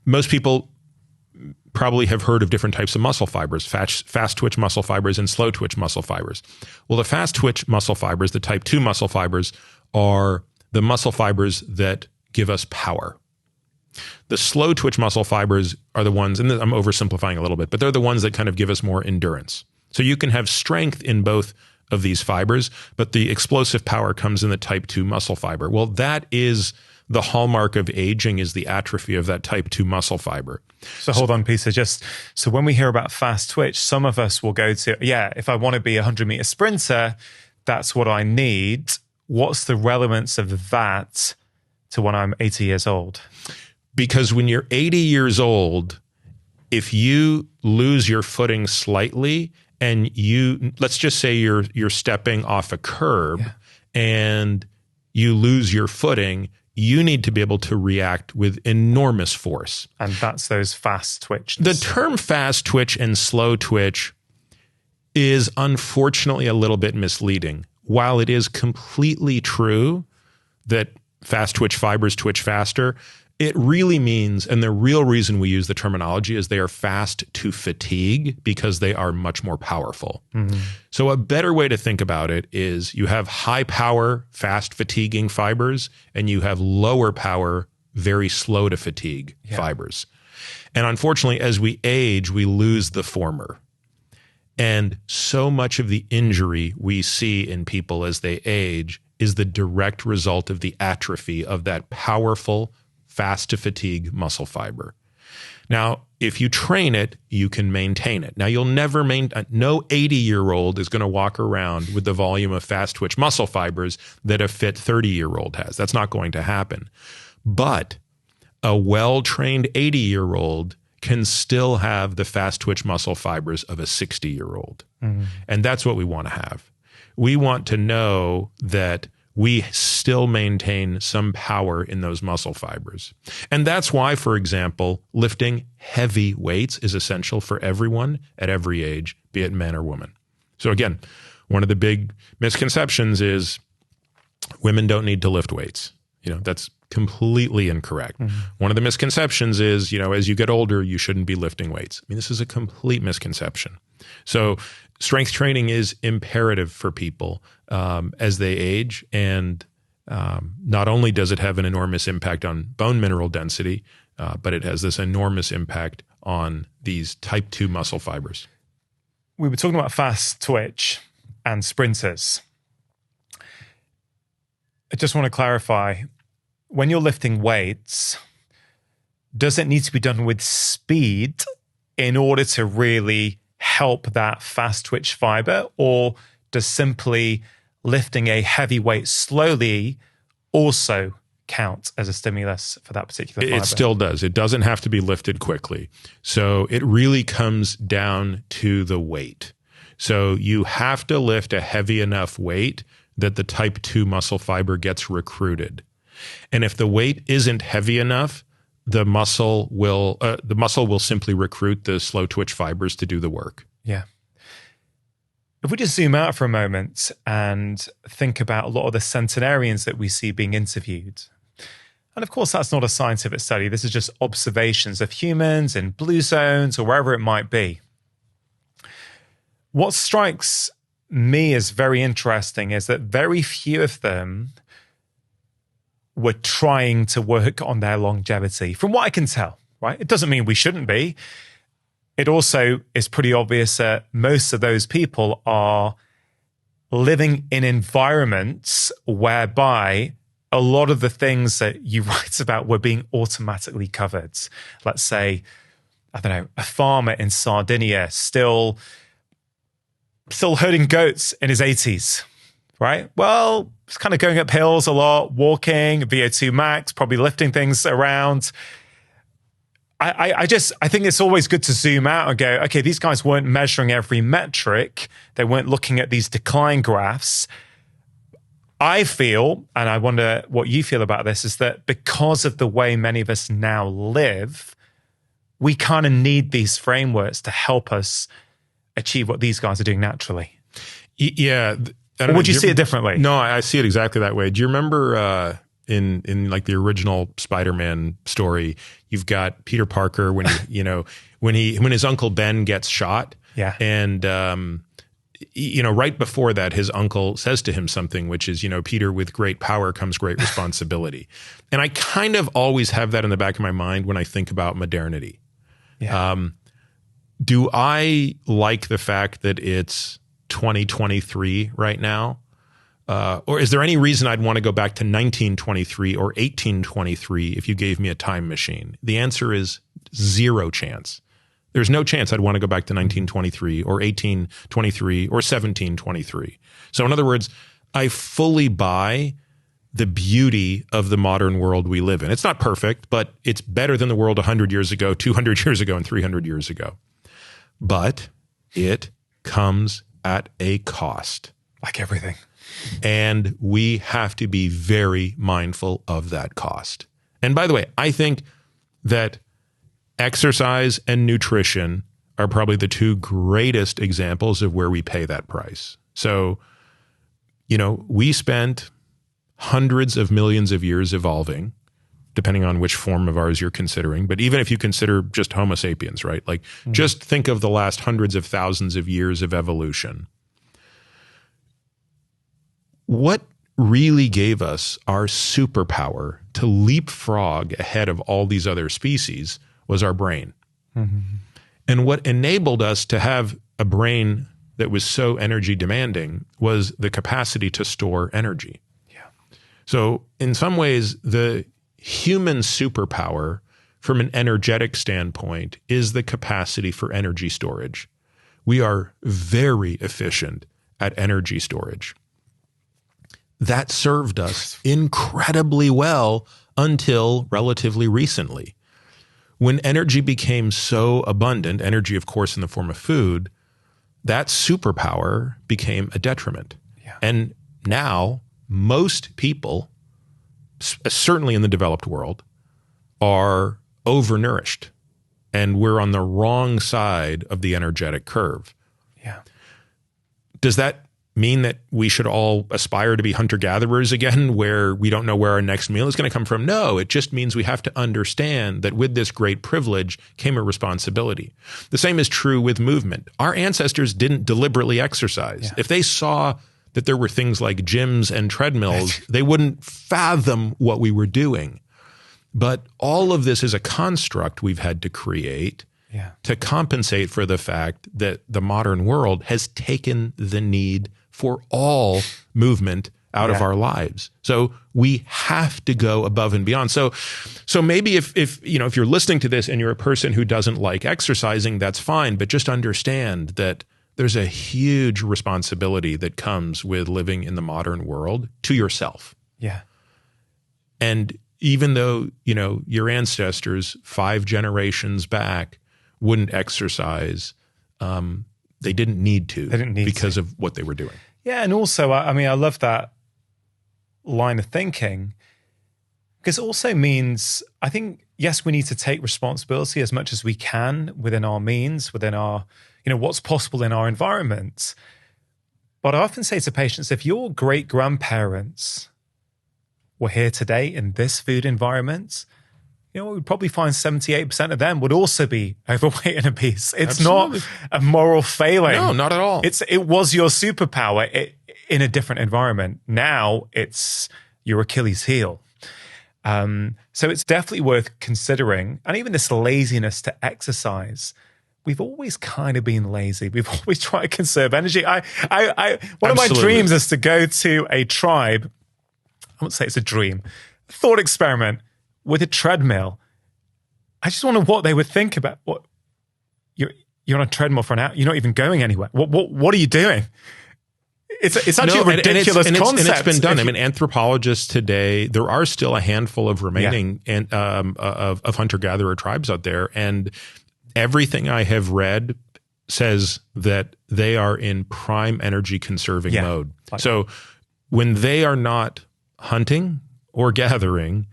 Most people probably have heard of different types of muscle fibers, fast twitch muscle fibers and slow twitch muscle fibers. Well, the fast twitch muscle fibers, the type 2 muscle fibers, are the muscle fibers that give us power. The slow twitch muscle fibers are the ones, and I'm oversimplifying a little bit, but they're the ones that kind of give us more endurance. So you can have strength in both of these fibers, but the explosive power comes in the type 2 muscle fiber. Well, that is the hallmark of aging, is the atrophy of that type 2 muscle fiber. So hold on, Peter. So when we hear about fast twitch, some of us will go to, if I want to be a 100-meter sprinter, that's what I need. What's the relevance of that to when I'm 80 years old? Because when you're 80 years old, if you lose your footing slightly and let's just say you're stepping off a curb and you lose your footing, you need to be able to react with enormous force. And that's those fast twitches. The term fast twitch and slow twitch is unfortunately a little bit misleading. While it is completely true that fast twitch fibers twitch faster, it really means, and the real reason we use the terminology is they are fast to fatigue because they are much more powerful. Mm-hmm. So a better way to think about it is you have high power, fast fatiguing fibers, and you have lower power, very slow to fatigue fibers. And unfortunately, as we age, we lose the former. And so much of the injury we see in people as they age is the direct result of the atrophy of that powerful, fast to fatigue muscle fiber. Now, if you train it, you can maintain it. Now, you'll never no 80-year-old is going to walk around with the volume of fast twitch muscle fibers that a fit 30-year-old has. That's not going to happen. But a well-trained 80-year-old can still have the fast twitch muscle fibers of a 60-year-old. Mm-hmm. And that's what we want to have. We want to know that we still maintain some power in those muscle fibers. And that's why, for example, lifting heavy weights is essential for everyone at every age, be it man or woman. So again, one of the big misconceptions is women don't need to lift weights. That's completely incorrect. Mm-hmm. One of the misconceptions is, as you get older, you shouldn't be lifting weights. I mean, this is a complete misconception. So strength training is imperative for people as they age. And not only does it have an enormous impact on bone mineral density, but it has this enormous impact on these type 2 muscle fibers. We were talking about fast twitch and sprinters. I just want to clarify, when you're lifting weights, does it need to be done with speed in order to really help that fast twitch fiber, or does simply lifting a heavy weight slowly also count as a stimulus for that particular fiber? It still does. It doesn't have to be lifted quickly. So it really comes down to the weight. So you have to lift a heavy enough weight that the type 2 muscle fiber gets recruited. And if the weight isn't heavy enough, the muscle will simply recruit the slow twitch fibers to do the work. Yeah. If we just zoom out for a moment and think about a lot of the centenarians that we see being interviewed, and of course that's not a scientific study, this is just observations of humans in blue zones or wherever it might be. What strikes me as very interesting is that very few of them were trying to work on their longevity, from what I can tell, right? It doesn't mean we shouldn't be. It also is pretty obvious that most of those people are living in environments whereby a lot of the things that you write about were being automatically covered. Let's say, I don't know, a farmer in Sardinia still herding goats in his 80s, right? Well, it's kind of going up hills a lot, walking, VO2 max, probably lifting things around. I think it's always good to zoom out and go, okay, these guys weren't measuring every metric. They weren't looking at these decline graphs. I feel, and I wonder what you feel about this, is that because of the way many of us now live, we kind of need these frameworks to help us achieve what these guys are doing naturally. Yeah. Or would you see it differently? No, I see it exactly that way. Do you remember in like the original Spider-Man story, you've got Peter Parker when when his Uncle Ben gets shot. Yeah. And right before that, his uncle says to him something, which is, Peter, with great power comes great responsibility. And I kind of always have that in the back of my mind when I think about modernity. Yeah. Do I like the fact that it's 2023 right now? Or is there any reason I'd want to go back to 1923 or 1823 if you gave me a time machine? The answer is zero chance. There's no chance I'd want to go back to 1923 or 1823 or 1723. So in other words, I fully buy the beauty of the modern world we live in. It's not perfect, but it's better than the world 100 years ago, 200 years ago, and 300 years ago. But it comes at a cost. Like everything. And we have to be very mindful of that cost. And by the way, I think that exercise and nutrition are probably the two greatest examples of where we pay that price. So, we spent hundreds of millions of years evolving, depending on which form of ours you're considering. But even if you consider just Homo sapiens, right? Like, just think of the last hundreds of thousands of years of evolution. What really gave us our superpower to leapfrog ahead of all these other species was our brain. Mm-hmm. And what enabled us to have a brain that was so energy demanding was the capacity to store energy. Yeah. So in some ways, the human superpower from an energetic standpoint is the capacity for energy storage. We are very efficient at energy storage. That served us incredibly well until relatively recently. When energy became so abundant, energy, of course, in the form of food, that superpower became a detriment. Yeah. And now most people, certainly in the developed world, are overnourished. And we're on the wrong side of the energetic curve. Yeah. Does that mean that we should all aspire to be hunter-gatherers again, where we don't know where our next meal is going to come from? No, it just means we have to understand that with this great privilege came a responsibility. The same is true with movement. Our ancestors didn't deliberately exercise. Yeah. If they saw that there were things like gyms and treadmills, they wouldn't fathom what we were doing. But all of this is a construct we've had to create to compensate for the fact that the modern world has taken the need for all movement out of our lives. So we have to go above and beyond. So maybe if you're listening to this and you're a person who doesn't like exercising, that's fine. But just understand that there's a huge responsibility that comes with living in the modern world to yourself. Yeah. And even though, your ancestors 5 generations back wouldn't exercise, they didn't need to. They didn't need because to. of what they were doing. Yeah, and also, I love that line of thinking, because it also means, I think, yes, we need to take responsibility as much as we can within our means, within our, what's possible in our environment. But I often say to patients, if your great-grandparents were here today in this food environment, we'd probably find 78% of them would also be overweight and obese. It's Absolutely. not a moral failing. No, not at all. It was your superpower in a different environment. Now it's your Achilles heel. So it's definitely worth considering. And even this laziness to exercise, we've always kind of been lazy. We've always tried to conserve energy. One of my dreams is to go to a tribe. I won't say it's a dream, a thought experiment with a treadmill. I just wonder what they would think about. What you're on a treadmill for an hour. You're not even going anywhere. What are you doing? It's actually a ridiculous concept. And it's been done. Anthropologists today, there are still a handful of remaining of hunter-gatherer tribes out there. And everything I have read says that they are in prime energy conserving mode. So when they are not hunting or gathering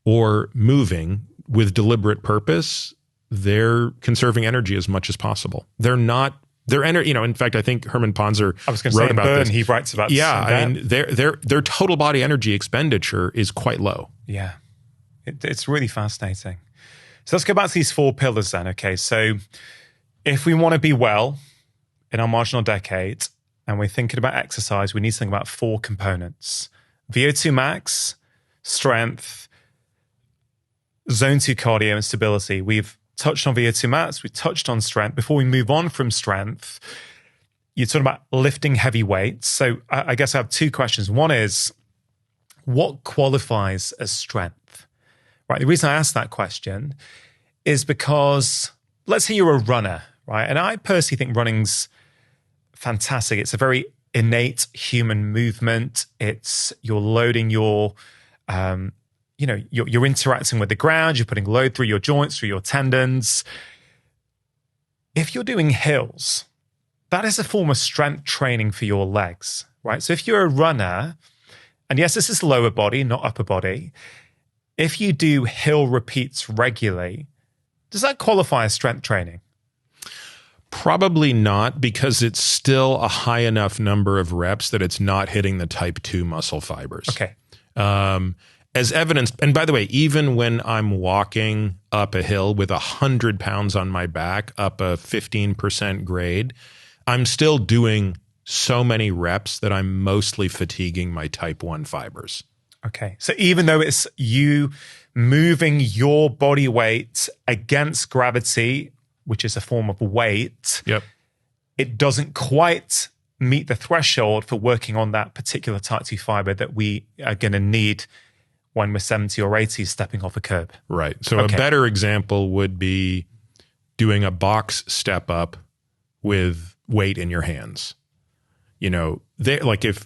or moving with deliberate purpose, they're conserving energy as much as possible. In fact, I think Herman Ponzer wrote about this. He writes about their total body energy expenditure is quite low. Yeah, it's really fascinating. So let's go back to these 4 pillars then. Okay, so if we want to be well in our marginal decade and we're thinking about exercise, we need to think about 4 components: VO2 max, strength, zone 2 cardio, and stability. We've touched on VO2 max, we've touched on strength. Before we move on from strength, you're talking about lifting heavy weights. So I guess I have 2 questions. One is, what qualifies as strength? Right. The reason I ask that question is because, let's say you're a runner, right? And I personally think running's fantastic. It's a very innate human movement. You're loading your you're interacting with the ground, you're putting load through your joints, through your tendons. If you're doing hills, that is a form of strength training for your legs, right? So if you're a runner, and yes, this is lower body, not upper body, if you do hill repeats regularly, does that qualify as strength training? Probably not, because it's still a high enough number of reps that it's not hitting the type 2 muscle fibers. Okay. As evidenced, and by the way, even when I'm walking up a hill with 100 pounds on my back, up a 15% grade, I'm still doing so many reps that I'm mostly fatiguing my type 1 fibers. Okay. So even though it's you moving your body weight against gravity, which is a form of weight, it doesn't quite meet the threshold for working on that particular type 2 fiber that we are going to need when we're 70 or 80 stepping off a curb. Right. So a better example would be doing a box step up with weight in your hands. You know, like if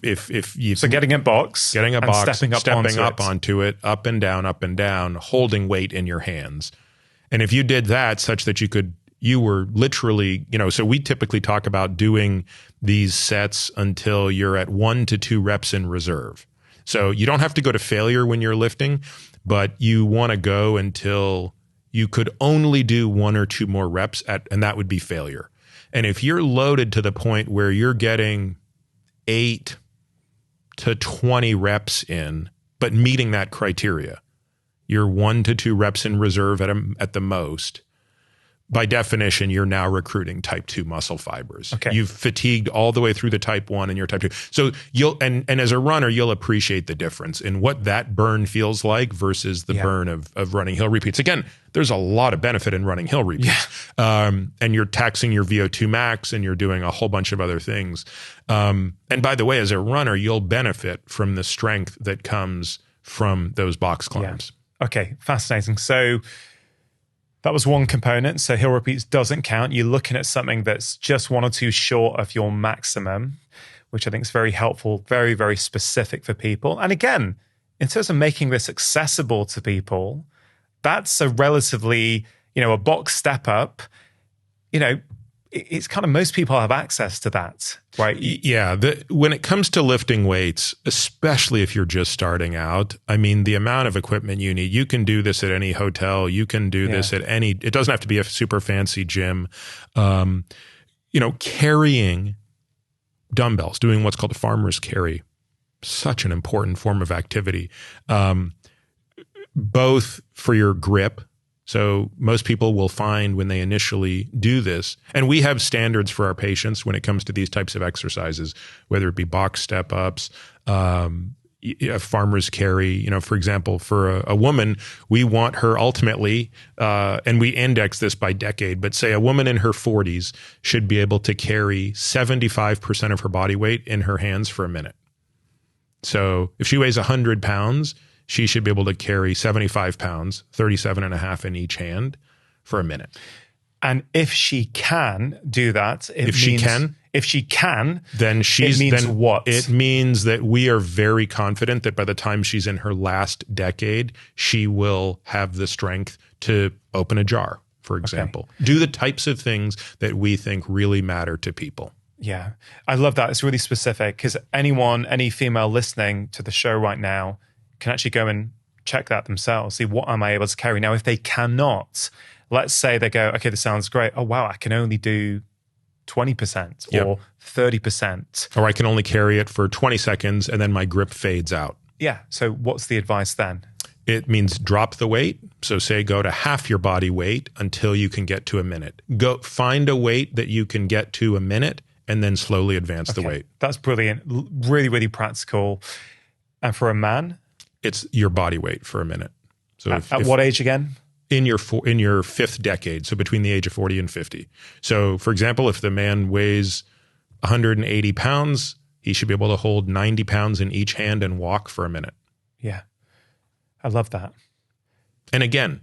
you getting a box, stepping up onto it, up and down, holding weight in your hands. And if you did that such that you were literally, so we typically talk about doing these sets until you're at 1 to 2 reps in reserve. So you don't have to go to failure when you're lifting, but you want to go until you could only do 1 or 2 more reps and that would be failure. And if you're loaded to the point where you're getting 8 to 20 reps in, but meeting that criteria, you're 1 to 2 reps in reserve at the most. By definition, you're now recruiting type 2 muscle fibers. Okay. You've fatigued all the way through the type 1 and you're type 2. So and as a runner, you'll appreciate the difference in what that burn feels like versus the burn of running hill repeats. Again, there's a lot of benefit in running hill repeats. And you're taxing your VO2 max and you're doing a whole bunch of other things. And by the way, as a runner, you'll benefit from the strength that comes from those box climbs. Yeah. Okay, fascinating. So that was one component. So hill repeats doesn't count. You're looking at something that's just 1 or 2 short of your maximum, which I think is very helpful, very, very specific for people. And again, in terms of making this accessible to people, that's a relatively, a box step up, it's kind of most people have access to that, right? Yeah. When it comes to lifting weights, especially if you're just starting out, I mean, the amount of equipment you need, you can do this at any hotel. You can do this at it doesn't have to be a super fancy gym. Carrying dumbbells, doing what's called a farmer's carry, such an important form of activity, both for your grip. So most people will find when they initially do this, and we have standards for our patients when it comes to these types of exercises, whether it be box step ups, a farmer's carry. For example, for a woman, we want her ultimately, and we index this by decade, but say a woman in her 40s should be able to carry 75% of her body weight in her hands for a minute. So if she weighs 100 pounds, she should be able to carry 75 pounds, 37 and a half in each hand for a minute. And if she can do that, if she can, then what? It means that we are very confident that by the time she's in her last decade, she will have the strength to open a jar, for example. Do the types of things that we think really matter to people. Yeah, I love that. It's really specific because any female listening to the show right now can actually go and check that themselves, see what am I able to carry. Now, if they cannot, let's say they go, okay, this sounds great. Oh, wow, I can only do 20% or 30%. Or I can only carry it for 20 seconds and then my grip fades out. Yeah. So what's the advice then? It means drop the weight. So say go to half your body weight until you can get to a minute. Go find a weight that you can get to a minute and then slowly advance the weight. That's brilliant. Really, really practical. And for a man? It's your body weight for a minute. So at what age again? In your 5th decade, so between the age of 40 and 50. So for example, if the man weighs 180 pounds, he should be able to hold 90 pounds in each hand and walk for a minute. Yeah, I love that. And again,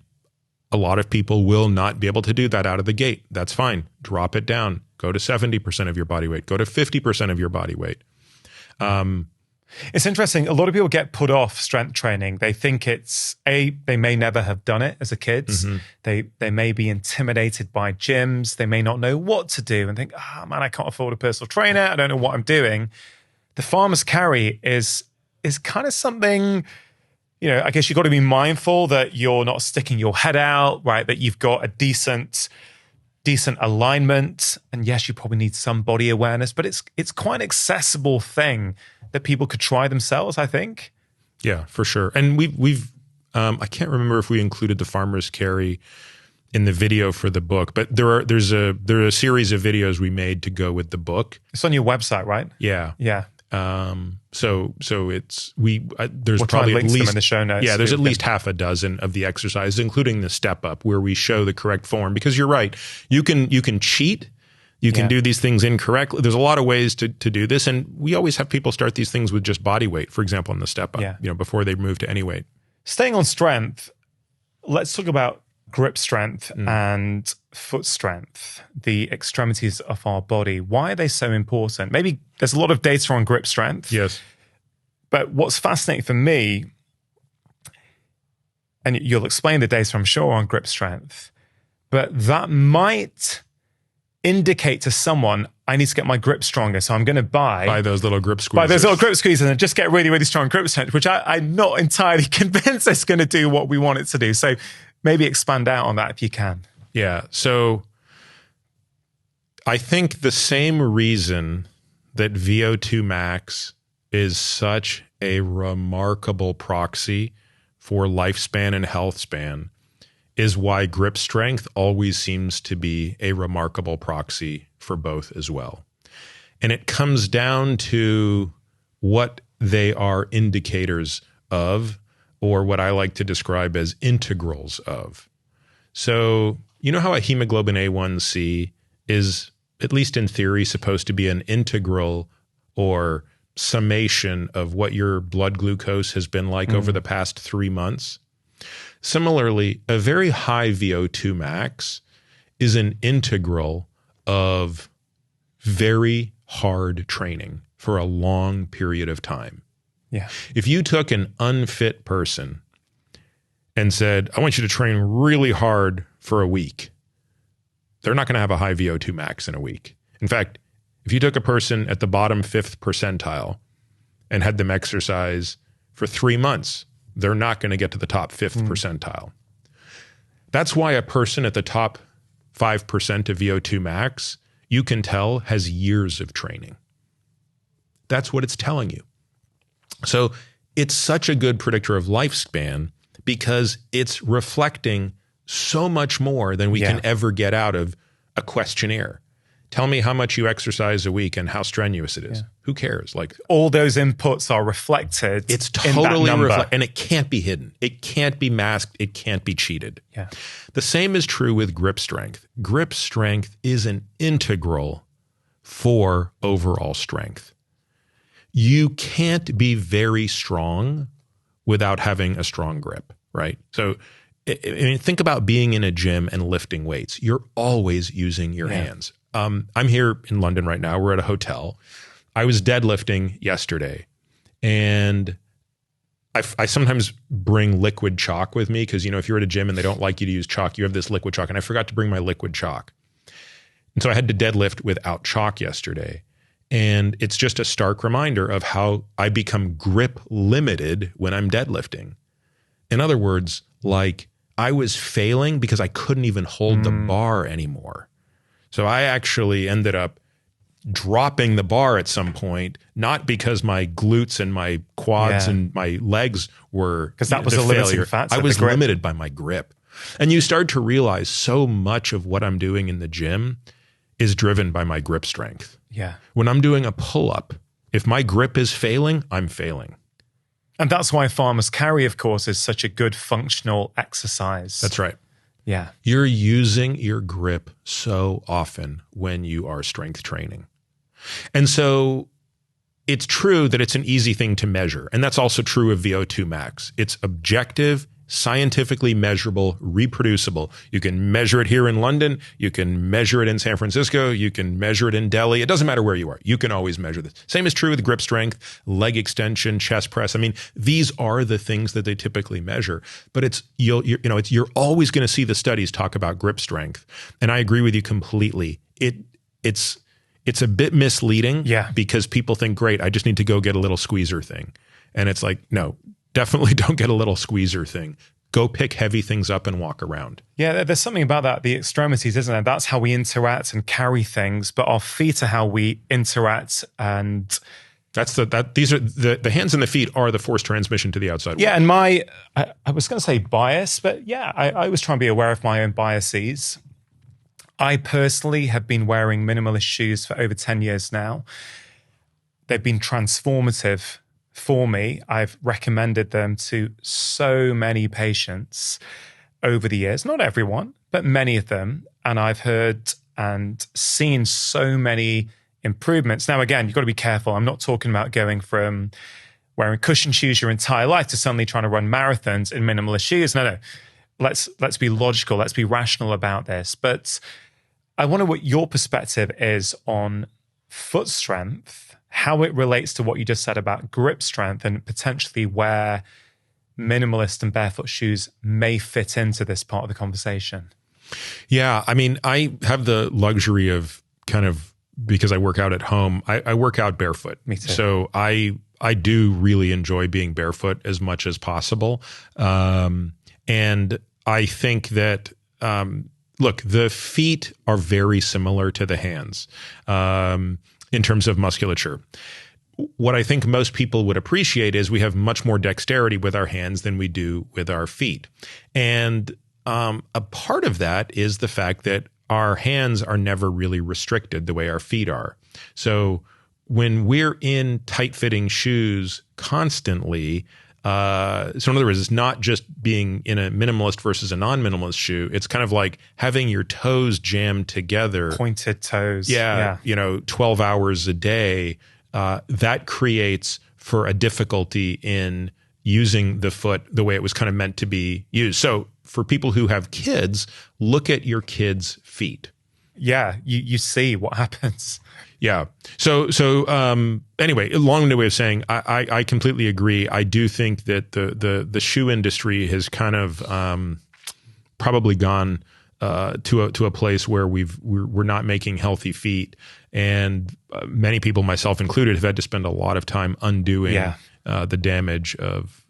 a lot of people will not be able to do that out of the gate. That's fine. Drop it down. Go to 70% of your body weight. Go to 50% of your body weight. It's interesting. A lot of people get put off strength training. They think they may never have done it as a kid. They may be intimidated by gyms. They may not know what to do and think, man, I can't afford a personal trainer. I don't know what I'm doing. The farmer's carry is kind of something, I guess you've got to be mindful that you're not sticking your head out, right? That you've got a decent alignment. And yes, you probably need some body awareness, but it's quite an accessible thing that people could try themselves, I think. Yeah, for sure. And we've I can't remember if we included the farmer's carry in the video for the book, but there are a series of videos we made to go with the book. It's on your website, right? Yeah. Yeah. So there's we'll probably at least in the show notes. Yeah, there's at least half a dozen of the exercises, including the step up, where we show the correct form. Because you're right, you can cheat, you can do these things incorrectly. There's a lot of ways to do this, and we always have people start these things with just body weight, for example, in the step up. Before they move to any weight. Staying on strength, let's talk about grip strength and foot strength, the extremities of our body. Why are they so important? Maybe there's a lot of data on grip strength. Yes. But what's fascinating for me, and you'll explain the data, I'm sure, on grip strength, but that might indicate to someone, I need to get my grip stronger, so I'm going to buy those little grip squeezers. Buy those little grip squeezers and just get really, really strong grip strength, which I'm not entirely convinced it's going to do what we want it to do. So maybe expand out on that if you can. Yeah. So I think the same reason that VO2 max is such a remarkable proxy for lifespan and health span is why grip strength always seems to be a remarkable proxy for both as well. And it comes down to what they are indicators of, or what I like to describe as integrals of. So, you know how a hemoglobin A1C is, at least in theory, supposed to be an integral or summation of what your blood glucose has been like over the past 3 months? Similarly, a very high VO2 max is an integral of very hard training for a long period of time. Yeah. If you took an unfit person and said, I want you to train really hard for a week, they're not going to have a high VO2 max in a week. In fact, if you took a person at the bottom 5th percentile and had them exercise for 3 months, they're not going to get to the top 5th percentile. That's why a person at the top 5% of VO2 max, you can tell, has years of training. That's what it's telling you. So it's such a good predictor of lifespan because it's reflecting so much more than we can ever get out of a questionnaire. Tell me how much you exercise a week and how strenuous it is. Who cares? Like, all those inputs are reflected. It's totally reflected, and it can't be hidden. It can't be masked. It can't be cheated. Yeah. The same is true with grip strength. Grip strength is an integral for overall strength. You can't be very strong without having a strong grip, right? So I mean, think about being in a gym and lifting weights. You're always using your hands. I'm here in London right now. We're at a hotel. I was deadlifting yesterday, and I sometimes bring liquid chalk with me because, if you're at a gym and they don't like you to use chalk, you have this liquid chalk, and I forgot to bring my liquid chalk. And so I had to deadlift without chalk yesterday. And it's just a stark reminder of how I become grip limited when I'm deadlifting. In other words, like, I was failing because I couldn't even hold the bar anymore. So I actually ended up dropping the bar at some point, not because my glutes and my quads and my legs were because that was a limiting factor. I was limited by my grip. And you start to realize so much of what I'm doing in the gym is driven by my grip strength. Yeah. When I'm doing a pull-up, if my grip is failing, I'm failing. And that's why farmer's carry, of course, is such a good functional exercise. That's right. Yeah. You're using your grip so often when you are strength training. And so it's true that it's an easy thing to measure. And that's also true of VO2 max. It's objective scientifically measurable, reproducible. You can measure it here in London. You can measure it in San Francisco. You can measure it in Delhi. It doesn't matter where you are. You can always measure this. Same is true with grip strength, leg extension, chest press. I mean, these are the things that they typically measure. But you're always going to see the studies talk about grip strength. And I agree with you completely. It's a bit misleading because people think, great, I just need to go get a little squeezer thing. And it's like, no, definitely don't get a little squeezer thing. Go pick heavy things up and walk around. Yeah, there's something about that, the extremities, isn't there? That's how we interact and carry things, but our feet are how we interact, and these are the hands and the feet are the force transmission to the outside world. Yeah, and I was going to say bias, but yeah, I was trying to be aware of my own biases. I personally have been wearing minimalist shoes for over 10 years now. They've been transformative for me. I've recommended them to so many patients over the years, not everyone, but many of them. And I've heard and seen so many improvements. Now, again, you've got to be careful. I'm not talking about going from wearing cushion shoes your entire life to suddenly trying to run marathons in minimalist shoes. No. Let's be logical. Let's be rational about this. But I wonder what your perspective is on foot strength, how it relates to what you just said about grip strength, and potentially where minimalist and barefoot shoes may fit into this part of the conversation. Yeah, I mean, I have the luxury of because I work out at home, I work out barefoot. Me too. So I do really enjoy being barefoot as much as possible. And I think that, look, the feet are very similar to the hands. In terms of musculature. What I think most people would appreciate is we have much more dexterity with our hands than we do with our feet. And a part of that is the fact that our hands are never really restricted the way our feet are. So when we're in tight-fitting shoes constantly, so in other words, it's not just being in a minimalist versus a non-minimalist shoe. It's kind of like having your toes jammed together. Pointed toes. Yeah. 12 hours a day. That creates for a difficulty in using the foot the way it was kind of meant to be used. So for people who have kids, look at your kids' feet. Yeah, you see what happens. Yeah. So anyway, a long-winded way of saying I completely agree. I do think that the shoe industry has kind of probably gone to a place where we're not making healthy feet, and many people, myself included, have had to spend a lot of time undoing the damage of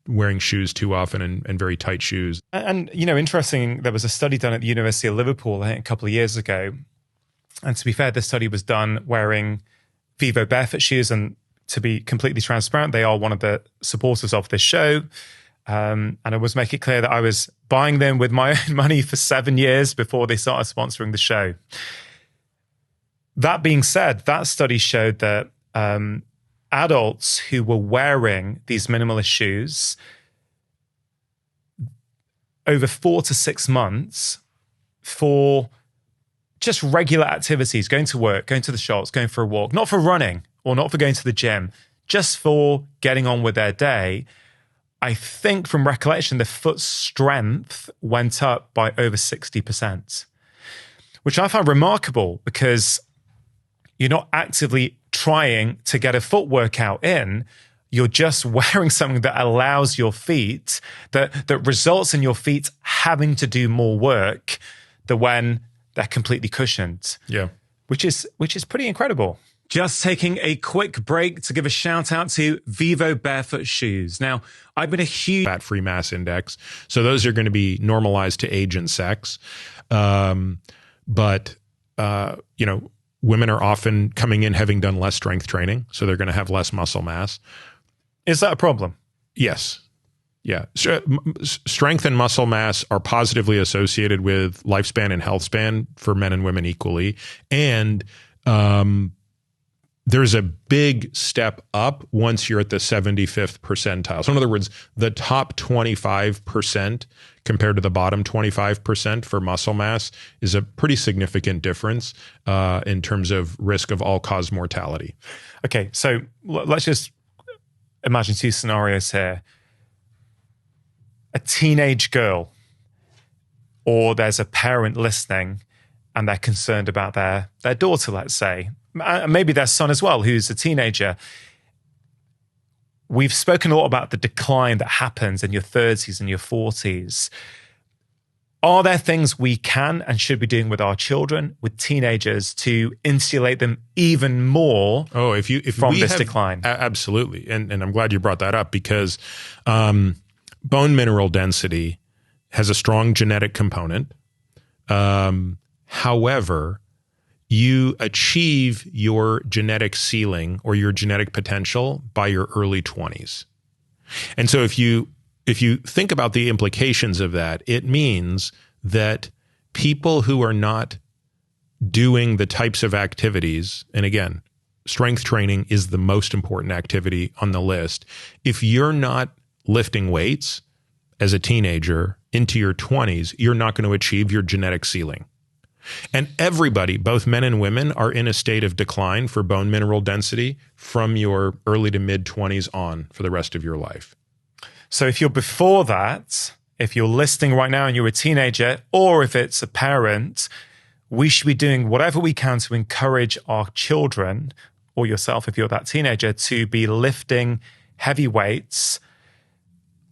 wearing shoes too often and very tight shoes. And interesting, there was a study done at the University of Liverpool, I think, a couple of years ago. And to be fair, this study was done wearing Vivo barefoot shoes. And to be completely transparent, they are one of the supporters of this show. And I was making it clear that I was buying them with my own money for 7 years before they started sponsoring the show. That being said, that study showed that adults who were wearing these minimalist shoes over 4 to 6 months for just regular activities, going to work, going to the shops, going for a walk, not for running or not for going to the gym, just for getting on with their day, I think from recollection, the foot strength went up by over 60%, which I found remarkable because you're not actively trying to get a foot workout in. You're just wearing something that allows your feet, that results in your feet having to do more work than when they're completely cushioned. Yeah. Which is pretty incredible. Just taking a quick break to give a shout out to Vivo barefoot shoes. Now, I've been a huge fat-free mass index. So those are going to be normalized to age and sex. But women are often coming in having done less strength training. So they're going to have less muscle mass. Is that a problem? Yes. Yeah. Strength and muscle mass are positively associated with lifespan and health span for men and women equally. And there's a big step up once you're at the 75th percentile. So in other words, the top 25% compared to the bottom 25% for muscle mass is a pretty significant difference in terms of risk of all-cause mortality. Okay, so let's just imagine two scenarios here. a teenage girl, or there's a parent listening and they're concerned about their daughter, let's say, maybe their son as well, who's a teenager. We've spoken a lot about the decline that happens in your 30s and your 40s. Are there things we can and should be doing with our children, with teenagers, to insulate them even more from this decline? Absolutely. And I'm glad you brought that up, because bone mineral density has a strong genetic component. However, you achieve your genetic ceiling or your genetic potential by your early 20s. And so if you think about the implications of that, it means that people who are not doing the types of activities, and again, strength training is the most important activity on the list. If you're not lifting weights as a teenager into your 20s, you're not going to achieve your genetic ceiling. And everybody, both men and women, are in a state of decline for bone mineral density from your early to mid 20s on for the rest of your life. So if you're before that, if you're listening right now and you're a teenager, or if it's a parent, we should be doing whatever we can to encourage our children, or yourself if you're that teenager, to be lifting heavy weights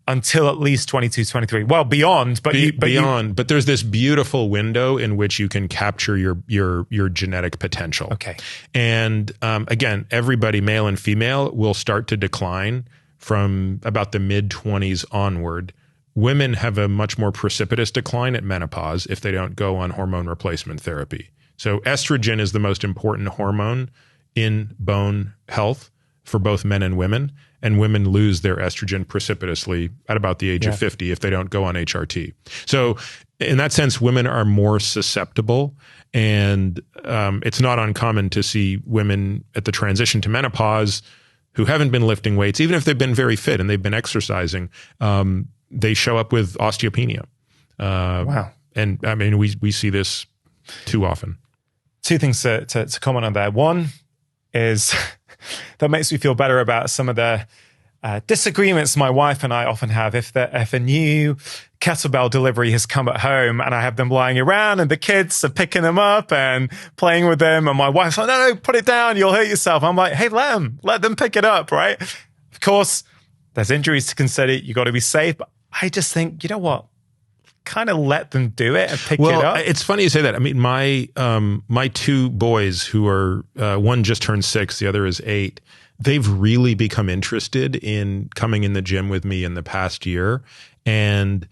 until at least 22, 23. Well, beyond, but but there's this beautiful window in which you can capture your genetic potential. Okay. And again, everybody, male and female, will start to decline from about the mid 20s onward. Women have a much more precipitous decline at menopause if they don't go on hormone replacement therapy. So estrogen is the most important hormone in bone health for both men and women lose their estrogen precipitously at about the age of 50 if they don't go on HRT. So in that sense, women are more susceptible, and it's not uncommon to see women at the transition to menopause who haven't been lifting weights, even if they've been very fit and they've been exercising, they show up with osteopenia. Wow. And I mean, we see this too often. Two things to comment on there. One is that makes me feel better about some of the disagreements my wife and I often have. If a new kettlebell delivery has come at home and I have them lying around and the kids are picking them up and playing with them, and my wife's like, no, put it down, you'll hurt yourself. I'm like, hey, let them pick it up, right? Of course, there's injuries to consider. You got to be safe. But I just think, you know what? Kind of let them do it and pick it up. Well, it's funny you say that. I mean, my two boys, who are one just turned 6, the other is 8. They've really become interested in coming in the gym with me in the past year, and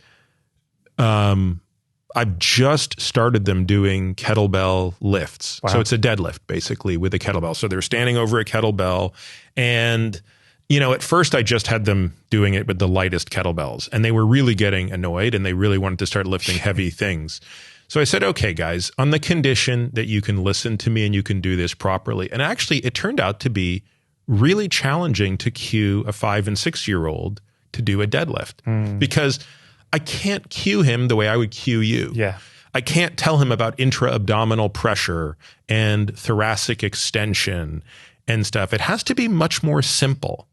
I've just started them doing kettlebell lifts. Wow. So it's a deadlift basically with a kettlebell. So they're standing over a kettlebell, and at first I just had them doing it with the lightest kettlebells, and they were really getting annoyed and they really wanted to start lifting heavy things. So I said, okay, guys, on the condition that you can listen to me and you can do this properly. And actually it turned out to be really challenging to cue a 5 and 6 year old to do a deadlift because I can't cue him the way I would cue you. Yeah. I can't tell him about intra-abdominal pressure and thoracic extension and stuff. It has to be much more simple.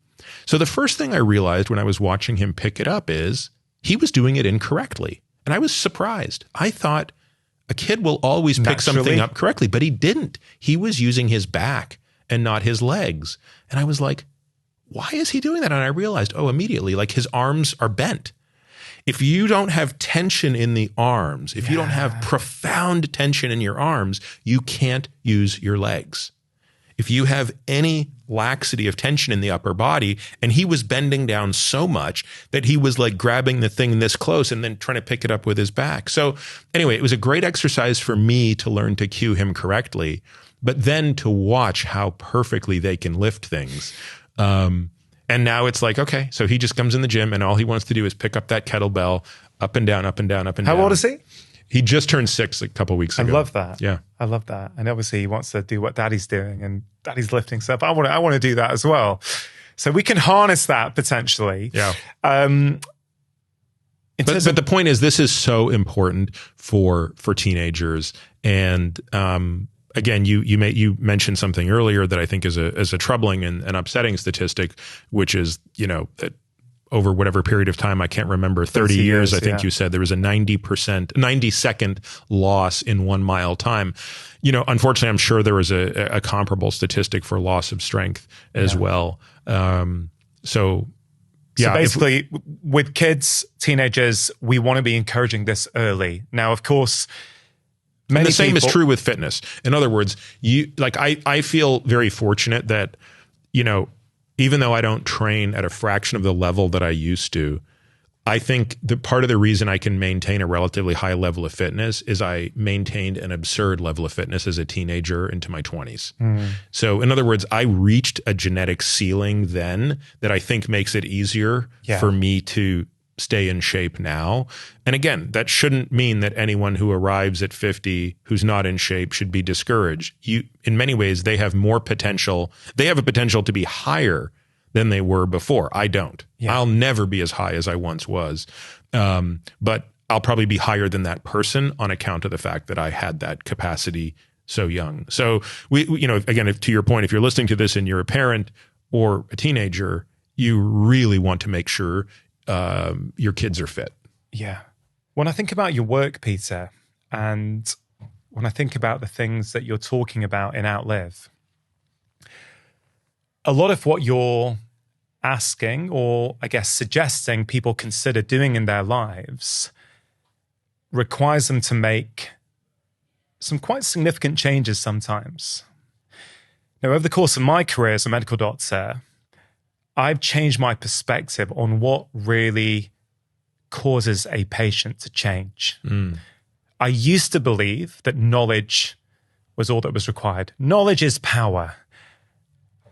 So the first thing I realized when I was watching him pick it up is he was doing it incorrectly. And I was surprised. I thought a kid will always pick something up correctly, but he didn't. He was using his back and not his legs. And I was like, why is he doing that? And I realized, immediately, like his arms are bent. If you don't have tension in the arms, if you don't have profound tension in your arms, you can't use your legs. If you have any laxity of tension in the upper body, and he was bending down so much that he was like grabbing the thing this close and then trying to pick it up with his back. So anyway, it was a great exercise for me to learn to cue him correctly, but then to watch how perfectly they can lift things. And now it's like, okay, so he just comes in the gym and all he wants to do is pick up that kettlebell up and down, up and down, up and down. How old is he? He just turned 6 a couple of weeks ago. I love that. Yeah. I love that. And obviously he wants to do what daddy's doing, and daddy's lifting stuff. I want to do that as well. So we can harness that potentially. Yeah. But the point is, this is so important for teenagers. And again, you mentioned something earlier that I think is a troubling and upsetting statistic, which is, that over whatever period of time, I can't remember, 30 years, I think you said, there was a 90-second loss in 1 mile time. Unfortunately, I'm sure there was a comparable statistic for loss of strength as well. So basically, with kids, teenagers, we want to be encouraging this early. Now, of course, and the same is true with fitness. In other words, I feel very fortunate that, even though I don't train at a fraction of the level that I used to, I think the part of the reason I can maintain a relatively high level of fitness is I maintained an absurd level of fitness as a teenager into my 20s. So in other words, I reached a genetic ceiling then that I think makes it easier for me to stay in shape now. And again, that shouldn't mean that anyone who arrives at 50 who's not in shape should be discouraged. In many ways, they have more potential. They have a potential to be higher than they were before. I don't. I'll never be as high as I once was. But I'll probably be higher than that person on account of the fact that I had that capacity so young. So again, to your point, if you're listening to this and you're a parent or a teenager, you really want to make sure your kids are fit. Yeah. When I think about your work, Peter, and when I think about the things that you're talking about in Outlive, a lot of what you're asking, or I guess suggesting people consider doing in their lives, requires them to make some quite significant changes sometimes. Now, over the course of my career as a medical doctor, I've changed my perspective on what really causes a patient to change. I used to believe that knowledge was all that was required. Knowledge is power.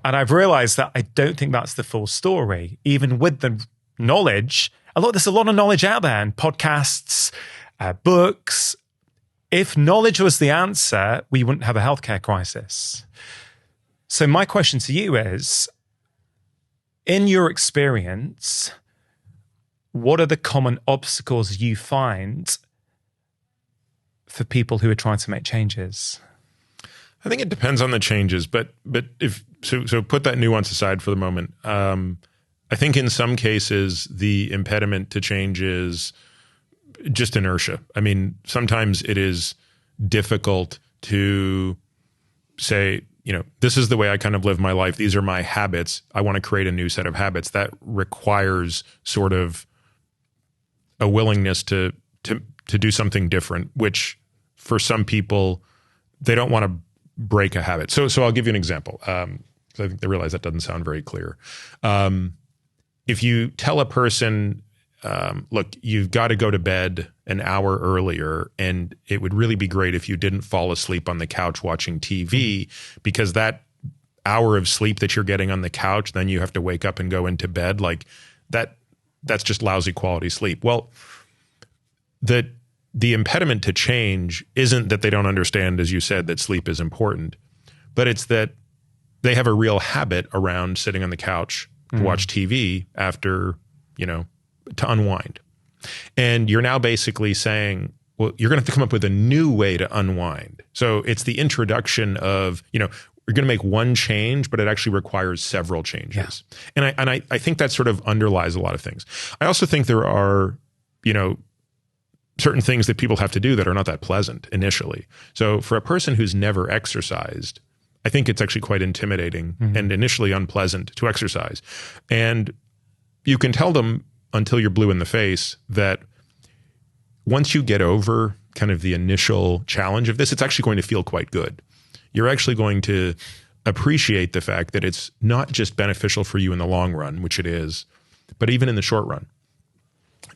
And I've realized that I don't think that's the full story. Even with the knowledge, there's a lot of knowledge out there, and podcasts, books. If knowledge was the answer, we wouldn't have a healthcare crisis. So my question to you is, in your experience, what are the common obstacles you find for people who are trying to make changes? I think it depends on the changes, but if so put that nuance aside for the moment. I think in some cases the impediment to change is just inertia. I mean, sometimes it is difficult to say, this is the way I kind of live my life. These are my habits. I want to create a new set of habits. That requires sort of a willingness to do something different, which for some people, they don't want to break a habit. So I'll give you an example. I think they realize that doesn't sound very clear. If you tell a person, look, you've got to go to bed an hour earlier, and it would really be great if you didn't fall asleep on the couch watching TV, because that hour of sleep that you're getting on the couch, then you have to wake up and go into bed, like that's just lousy quality sleep. Well, the impediment to change isn't that they don't understand, as you said, that sleep is important, but it's that they have a real habit around sitting on the couch to watch TV after, to unwind. And you're now basically saying, well, you're going to have to come up with a new way to unwind. So it's the introduction of, you're going to make one change, but it actually requires several changes. Yeah. And I think that sort of underlies a lot of things. I also think there are, certain things that people have to do that are not that pleasant initially. So for a person who's never exercised, I think it's actually quite intimidating and initially unpleasant to exercise. And you can tell them until you're blue in the face that once you get over kind of the initial challenge of this, it's actually going to feel quite good. You're actually going to appreciate the fact that it's not just beneficial for you in the long run, which it is, but even in the short run.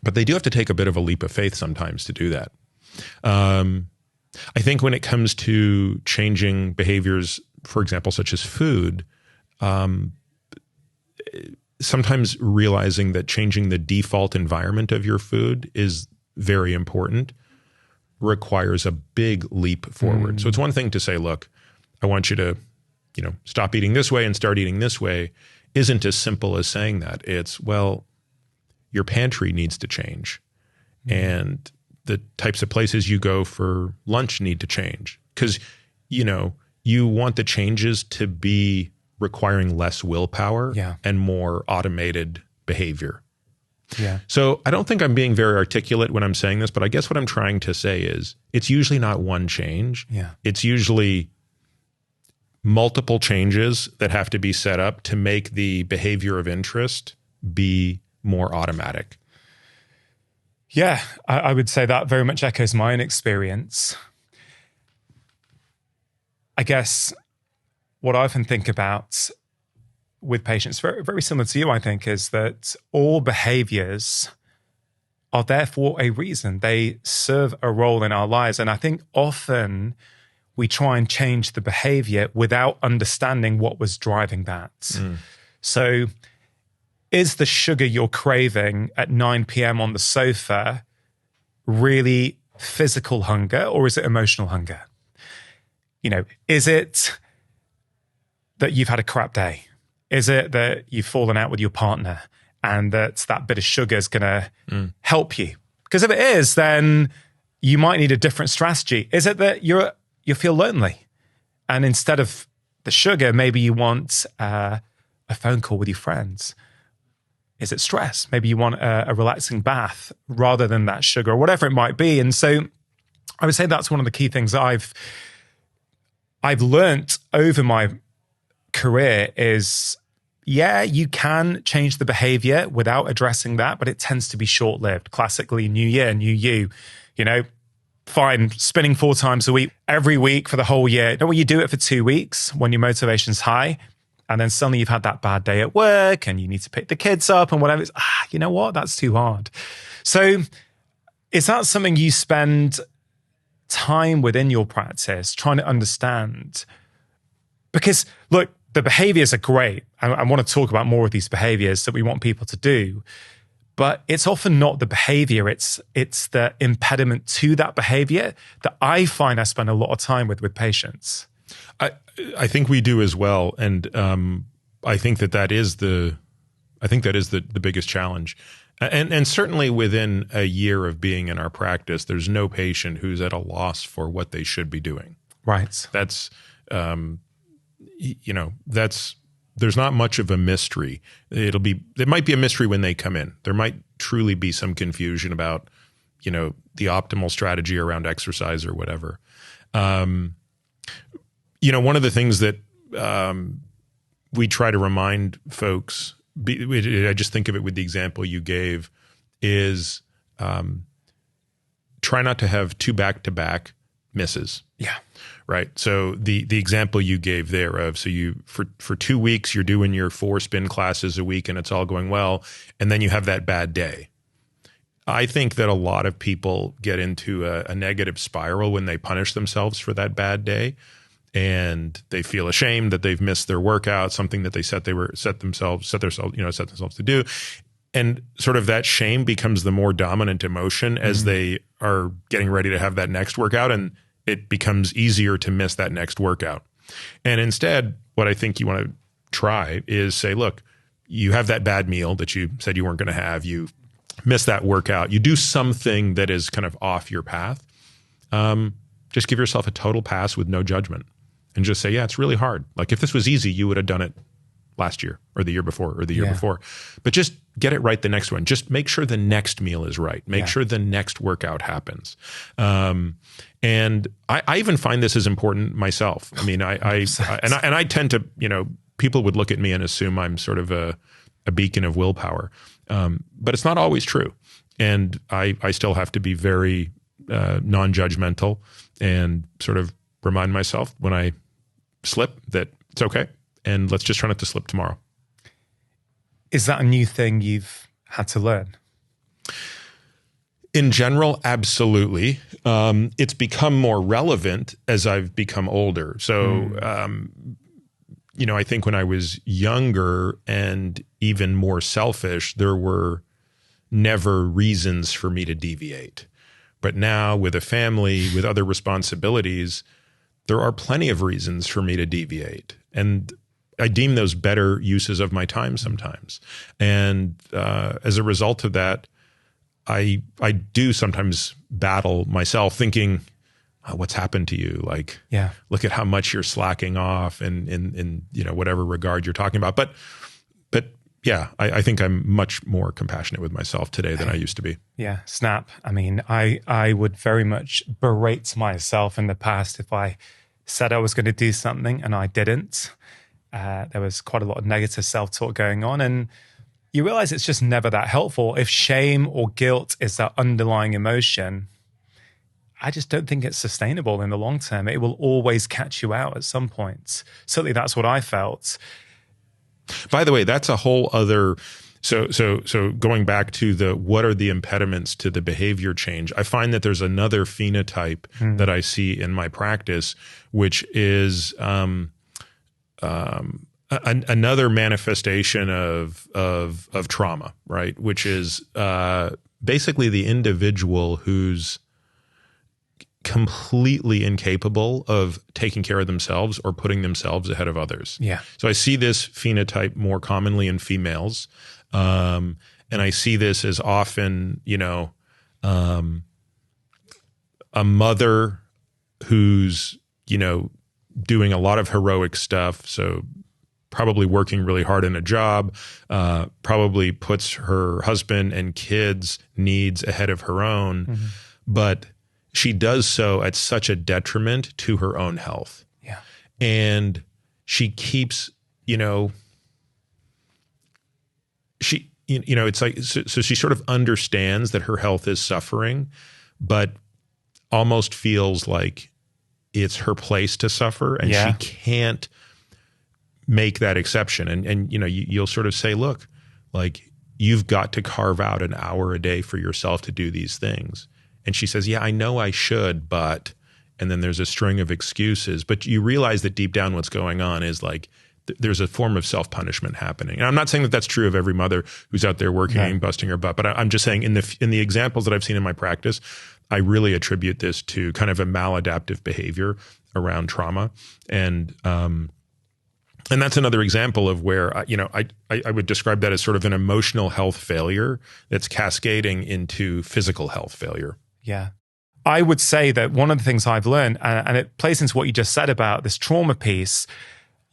But they do have to take a bit of a leap of faith sometimes to do that. I think when it comes to changing behaviors, for example, such as food, sometimes realizing that changing the default environment of your food is very important requires a big leap forward. So it's one thing to say, look, I want you to, stop eating this way and start eating this way. Isn't as simple as saying that. It's, well, your pantry needs to change, and the types of places you go for lunch need to change, because, you want the changes to be requiring less willpower and more automated behavior. Yeah. So I don't think I'm being very articulate when I'm saying this, but I guess what I'm trying to say is it's usually not one change. Yeah. It's usually multiple changes that have to be set up to make the behavior of interest be more automatic. Yeah, I would say that very much echoes my own experience. I guess what I often think about with patients, very, very similar to you, I think, is that all behaviors are there for a reason. They serve a role in our lives. And I think often we try and change the behavior without understanding what was driving that. So is the sugar you're craving at 9 p.m. on the sofa really physical hunger, or is it emotional hunger? You know, is it that you've had a crap day? Is it that you've fallen out with your partner and that bit of sugar is going to help you? Because if it is, then you might need a different strategy. Is it that you feel lonely, and instead of the sugar, maybe you want a phone call with your friends? Is it stress? Maybe you want a relaxing bath rather than that sugar, or whatever it might be. And so I would say that's one of the key things that I've learned over my career is, yeah, you can change the behavior without addressing that, but it tends to be short-lived. Classically, new year, new you, you know, fine, spinning 4 times a week, every week for the whole year. No, well, you do it for 2 weeks when your motivation's high, and then suddenly you've had that bad day at work and you need to pick the kids up and whatever. It's, you know what? That's too hard. So is that something you spend time within your practice trying to understand? Because look, the behaviors are great. I want to talk about more of these behaviors that we want people to do, but it's often not the behavior. It's the impediment to that behavior that I find I spend a lot of time with patients. I think we do as well. And I think that is the biggest challenge. And certainly within a year of being in our practice, there's no patient who's at a loss for what they should be doing. Right. That's, there's not much of a mystery. It might be a mystery when they come in. There might truly be some confusion about, the optimal strategy around exercise or whatever. One of the things that we try to remind folks, I just think of it with the example you gave, is try not to have 2 back-to-back misses. Yeah. Right. So the example you gave there of, so you for 2 weeks you're doing your 4 spin classes a week and it's all going well, and then you have that bad day. I think that a lot of people get into a negative spiral when they punish themselves for that bad day, and they feel ashamed that they've missed their workout, something that they set themselves to do. And sort of that shame becomes the more dominant emotion as they are getting ready to have that next workout, and it becomes easier to miss that next workout. And instead, what I think you want to try is say, look, you have that bad meal that you said you weren't going to have. You miss that workout. You do something that is kind of off your path. Just give yourself a total pass with no judgment and just say, yeah, it's really hard. Like if this was easy, you would have done it last year or the year before or the year before. But just get it right the next one. Just make sure the next meal is right. Make sure the next workout happens. And I even find this is important myself. I mean, I tend to, people would look at me and assume I'm sort of a beacon of willpower. But it's not always true. And I still have to be very non-judgmental and sort of remind myself when I slip that it's okay. And let's just try not to slip tomorrow. Is that a new thing you've had to learn? In general, absolutely. It's become more relevant as I've become older. So, I think when I was younger and even more selfish, there were never reasons for me to deviate. But now with a family, with other responsibilities, there are plenty of reasons for me to deviate. And I deem those better uses of my time sometimes. And as a result of that, I do sometimes battle myself thinking, what's happened to you? Like, look at how much you're slacking off and in whatever regard you're talking about. But yeah, I think I'm much more compassionate with myself today than I used to be. Yeah, snap. I mean, I would very much berate myself in the past if I said I was going to do something and I didn't. There was quite a lot of negative self-talk going on. And you realize it's just never that helpful. If shame or guilt is that underlying emotion, I just don't think it's sustainable in the long term. It will always catch you out at some point. Certainly that's what I felt. By the way, that's a whole other, so going back to what are the impediments to the behavior change, I find that there's another phenotype that I see in my practice, which is another manifestation of trauma, right? Which is basically the individual who's completely incapable of taking care of themselves or putting themselves ahead of others. Yeah. So I see this phenotype more commonly in females. And I see this as often, a mother who's, doing a lot of heroic stuff. So probably working really hard in a job, probably puts her husband and kids' needs ahead of her own. But she does so at such a detriment to her own health. Yeah. And she keeps, it's like, so she sort of understands that her health is suffering, but almost feels like it's her place to suffer, and she can't make that exception. And you'll sort of say, look, like, you've got to carve out an hour a day for yourself to do these things. And she says, yeah, I know I should, but, and then there's a string of excuses. But you realize that deep down what's going on is like, there's a form of self-punishment happening. And I'm not saying that that's true of every mother who's out there working and busting her butt, but I'm just saying in the examples that I've seen in my practice, I really attribute this to kind of a maladaptive behavior around trauma. And that's another example of where, I would describe that as sort of an emotional health failure that's cascading into physical health failure. Yeah. I would say that one of the things I've learned, and it plays into what you just said about this trauma piece,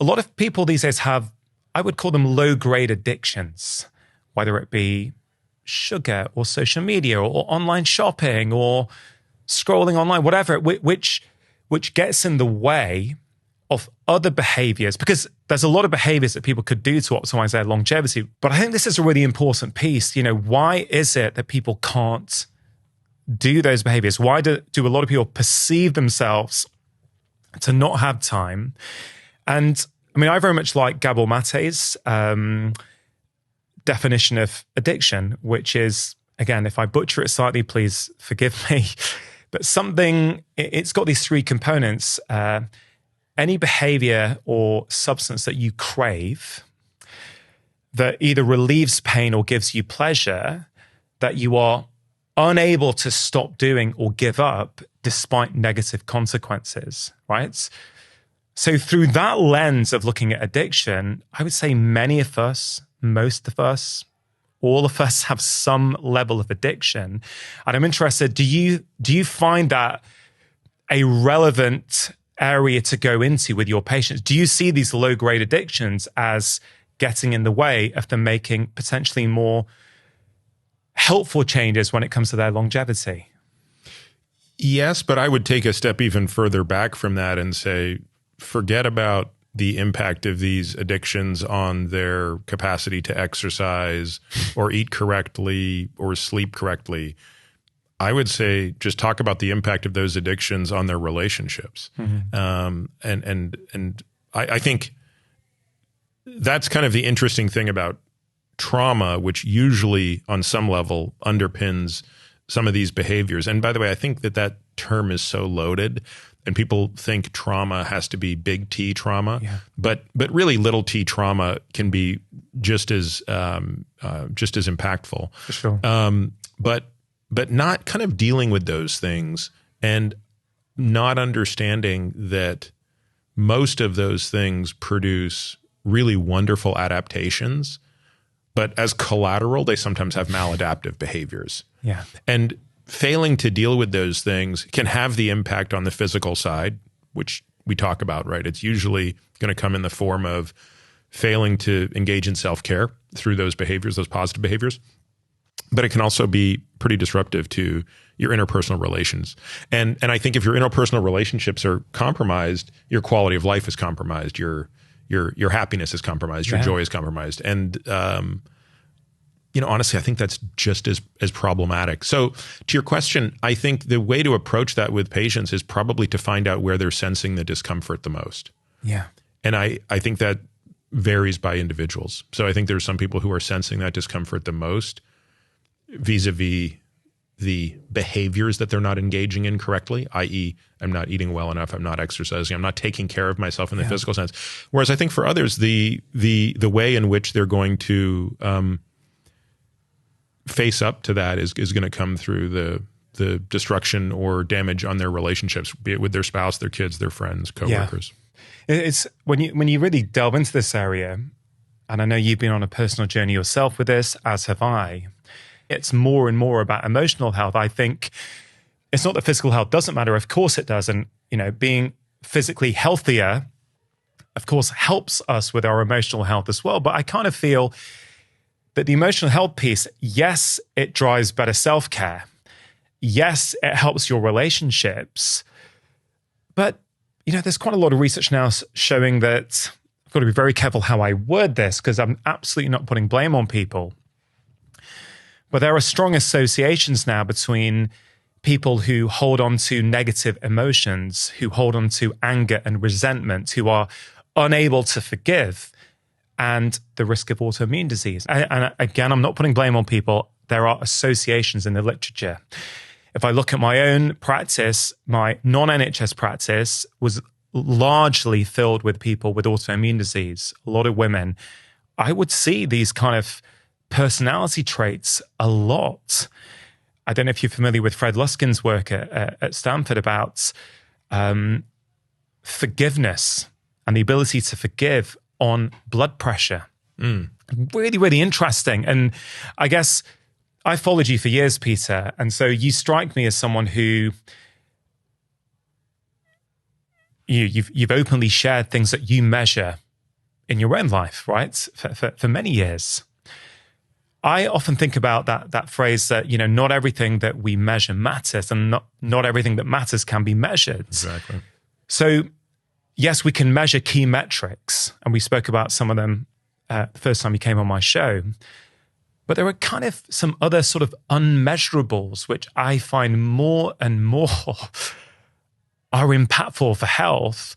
a lot of people these days have, I would call them low-grade addictions, whether it be sugar or social media or online shopping or scrolling online, whatever, which gets in the way of other behaviors, because there's a lot of behaviors that people could do to optimize their longevity. But I think this is a really important piece. Why is it that people can't do those behaviors? Why do a lot of people perceive themselves to not have time? And I mean, I very much like Gabor Mate's definition of addiction, which is, again, if I butcher it slightly, please forgive me, but it's got these three components. Any behavior or substance that you crave that either relieves pain or gives you pleasure, that you are unable to stop doing or give up despite negative consequences, right? So through that lens of looking at addiction, I would say many of us, most of us, all of us have some level of addiction. And I'm interested, do you find that a relevant area to go into with your patients? Do you see these low-grade addictions as getting in the way of them making potentially more helpful changes when it comes to their longevity? Yes, but I would take a step even further back from that and say, forget about the impact of these addictions on their capacity to exercise or eat correctly or sleep correctly. I would say just talk about the impact of those addictions on their relationships. And I think that's kind of the interesting thing about trauma, which usually on some level underpins some of these behaviors. And by the way, I think that term is so loaded, and people think trauma has to be big T trauma, but really little t trauma can be just as impactful. For sure. But not kind of dealing with those things and not understanding that most of those things produce really wonderful adaptations, but as collateral, they sometimes have maladaptive behaviors. Yeah. And failing to deal with those things can have the impact on the physical side, which we talk about, right? It's usually going to come in the form of failing to engage in self-care through those behaviors, those positive behaviors. But it can also be pretty disruptive to your interpersonal relations. And I think if your interpersonal relationships are compromised, your quality of life is compromised, your happiness is compromised, your joy is compromised. And honestly, I think that's just as problematic. So to your question, I think the way to approach that with patients is probably to find out where they're sensing the discomfort the most. Yeah. And I think that varies by individuals. So I think there's some people who are sensing that discomfort the most vis-a-vis the behaviors that they're not engaging in correctly, i.e., I'm not eating well enough, I'm not exercising, I'm not taking care of myself in the physical sense. Whereas I think for others, the way in which they're going to face up to that is going to come through the destruction or damage on their relationships, be it with their spouse, their kids, their friends, coworkers. Yeah. It's when you really delve into this area, and I know you've been on a personal journey yourself with this, as have I. It's more and more about emotional health. I think it's not that physical health doesn't matter. Of course it does. And, being physically healthier, of course, helps us with our emotional health as well. But I kind of feel that the emotional health piece, yes, it drives better self-care. Yes, it helps your relationships. But, there's quite a lot of research now showing that I've got to be very careful how I word this because I'm absolutely not putting blame on people. But there are strong associations now between people who hold on to negative emotions, who hold on to anger and resentment, who are unable to forgive, and the risk of autoimmune disease. And again, I'm not putting blame on people. There are associations in the literature. If I look at my own practice, my non-NHS practice was largely filled with people with autoimmune disease, a lot of women. I would see these kind of personality traits a lot. I don't know if you're familiar with Fred Luskin's work at Stanford about forgiveness and the ability to forgive on blood pressure. Really, really interesting. And I guess I followed you for years, Peter, and so you strike me as someone who you've openly shared things that you measure in your own life, right? For many years. I often think about that phrase that, not everything that we measure matters, and not everything that matters can be measured. Exactly. So, yes, we can measure key metrics, and we spoke about some of them the first time you came on my show. But there are kind of some other sort of unmeasurables, which I find more and more are impactful for health.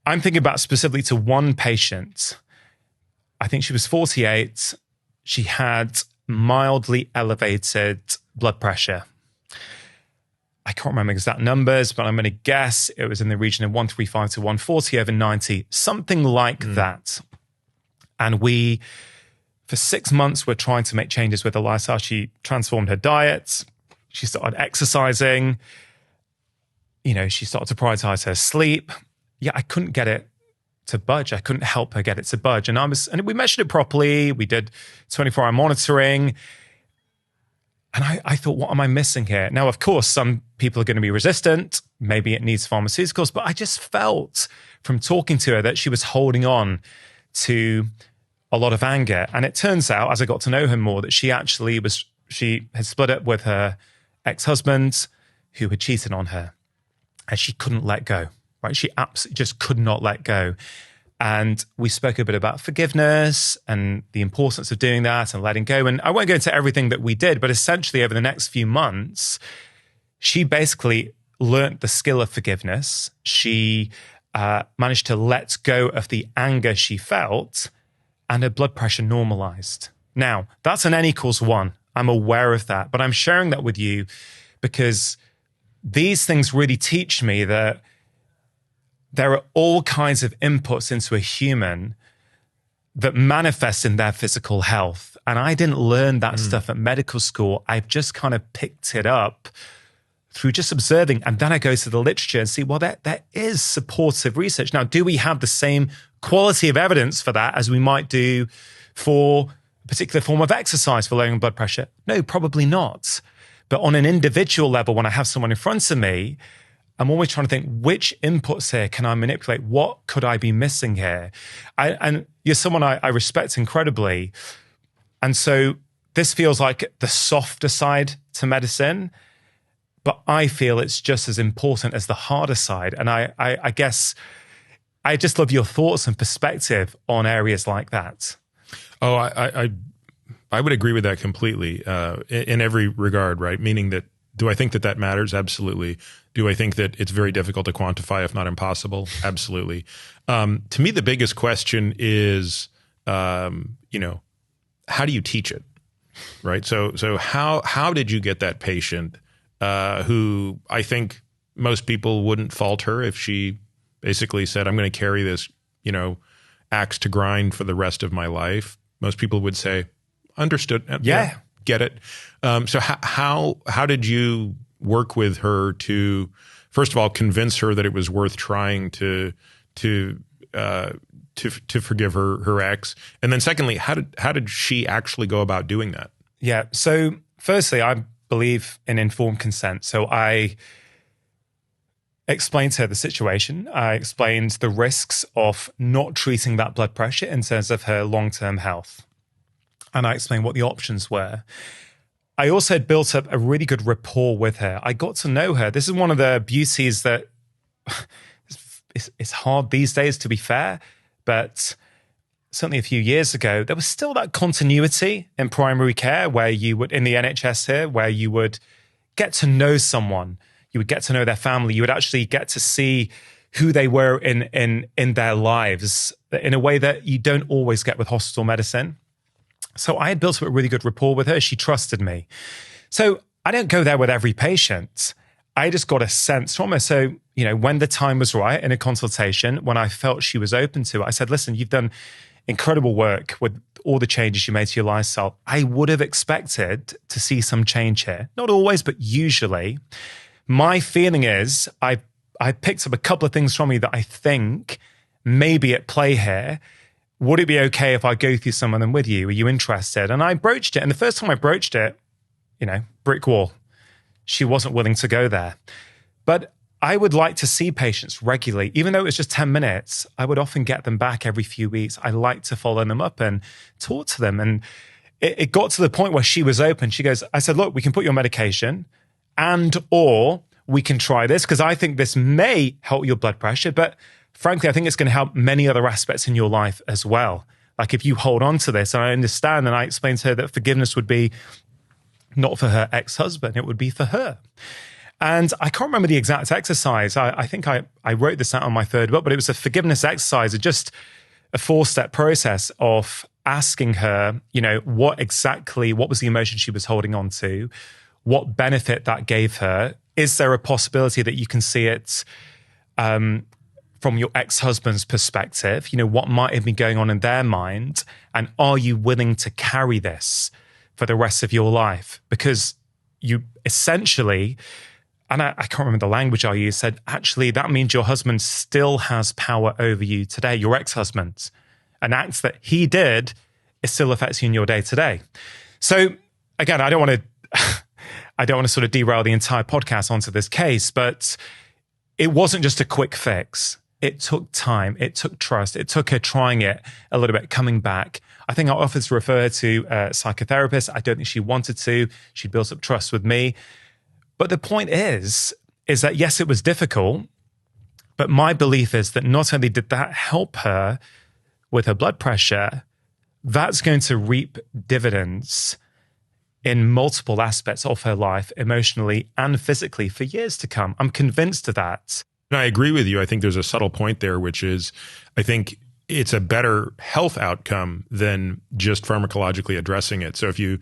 I'm thinking about specifically to one patient. I think she was 48. She had mildly elevated blood pressure. I can't remember exact numbers, but I'm going to guess it was in the region of 135 to 140 over 90, something like that. And we, for 6 months, were trying to make changes with her lifestyle. She transformed her diet. She started exercising. She started to prioritize her sleep. Yeah, I couldn't get it to budge. I couldn't help her get it to budge. And we measured it properly. We did 24-hour monitoring. And I thought, what am I missing here? Now, of course, some people are going to be resistant. Maybe it needs pharmaceuticals. But I just felt from talking to her that she was holding on to a lot of anger. And it turns out, as I got to know her more, that she had split up with her ex-husband who had cheated on her. And she couldn't let go. Right? She absolutely just could not let go. And we spoke a bit about forgiveness and the importance of doing that and letting go. And I won't go into everything that we did, but essentially over the next few months, she basically learned the skill of forgiveness. She managed to let go of the anger she felt, and her blood pressure normalized. Now, that's an N=1. I'm aware of that, but I'm sharing that with you because these things really teach me that there are all kinds of inputs into a human that manifest in their physical health. And I didn't learn that stuff at medical school. I've just kind of picked it up through just observing. And then I go to the literature and see, well, there is supportive research. Now, do we have the same quality of evidence for that as we might do for a particular form of exercise for lowering blood pressure? No, probably not. But on an individual level, when I have someone in front of me, I'm always trying to think, which inputs here can I manipulate? What could I be missing here? And you're someone I respect incredibly. And so this feels like the softer side to medicine, but I feel it's just as important as the harder side. And I guess I just love your thoughts and perspective on areas like that. Oh, I would agree with that completely in every regard, right? Meaning that, do I think that matters? Absolutely. Do I think that it's very difficult to quantify, if not impossible? Absolutely. To me, the biggest question is, how do you teach it, right? So how did you get that patient who I think most people wouldn't fault her if she basically said, I'm going to carry this, axe to grind for the rest of my life? Most people would say, understood. Yeah. Get it. So how did you work with her to, first of all, convince her that it was worth trying to forgive her ex, and then secondly, how did she actually go about doing that? Yeah. So firstly, I believe in informed consent. So I explained to her the situation. I explained the risks of not treating that blood pressure in terms of her long-term health. And I explained what the options were. I also had built up a really good rapport with her. I got to know her. This is one of the beauties that it's hard these days, to be fair, but certainly a few years ago, there was still that continuity in primary care where you would, in the NHS here, where you would get to know someone. You would get to know their family. You would actually get to see who they were in their lives in a way that you don't always get with hospital medicine. So I had built up a really good rapport with her. She trusted me. So I don't go there with every patient. I just got a sense from her. So, when the time was right in a consultation, when I felt she was open to it, I said, listen, you've done incredible work with all the changes you made to your lifestyle. I would have expected to see some change here. Not always, but usually. My feeling is I picked up a couple of things from you that I think may be at play here. Would it be okay if I go through some of them with you? Are you interested? And I broached it. And the first time I broached it, brick wall. She wasn't willing to go there. But I would like to see patients regularly. Even though it was just 10 minutes, I would often get them back every few weeks. I like to follow them up and talk to them. And it got to the point where she was open. She goes, I said, look, we can put you on medication or we can try this because I think this may help your blood pressure. But frankly, I think it's going to help many other aspects in your life as well. Like if you hold on to this, and I understand, and I explained to her that forgiveness would be not for her ex-husband, it would be for her. And I can't remember the exact exercise. I think I wrote this out on my third book, but it was a forgiveness exercise, just a 4-step process of asking her, what was the emotion she was holding on to? What benefit that gave her? Is there a possibility that you can see it from your ex-husband's perspective? What might have been going on in their mind? And are you willing to carry this for the rest of your life? Because you essentially, and I can't remember the language I used, said, actually, that means your husband still has power over you today, your ex-husband. An act that he did, it still affects you in your day-to-day. So again, I don't want to sort of derail the entire podcast onto this case, but it wasn't just a quick fix. It took time. It took trust. It took her trying it a little bit, coming back. I think I offered to refer her to a psychotherapist. I don't think she wanted to. She built up trust with me. But the point is that yes, it was difficult, but my belief is that not only did that help her with her blood pressure, that's going to reap dividends in multiple aspects of her life, emotionally and physically, for years to come. I'm convinced of that. And I agree with you. I think there's a subtle point there, which is, I think it's a better health outcome than just pharmacologically addressing it. So if you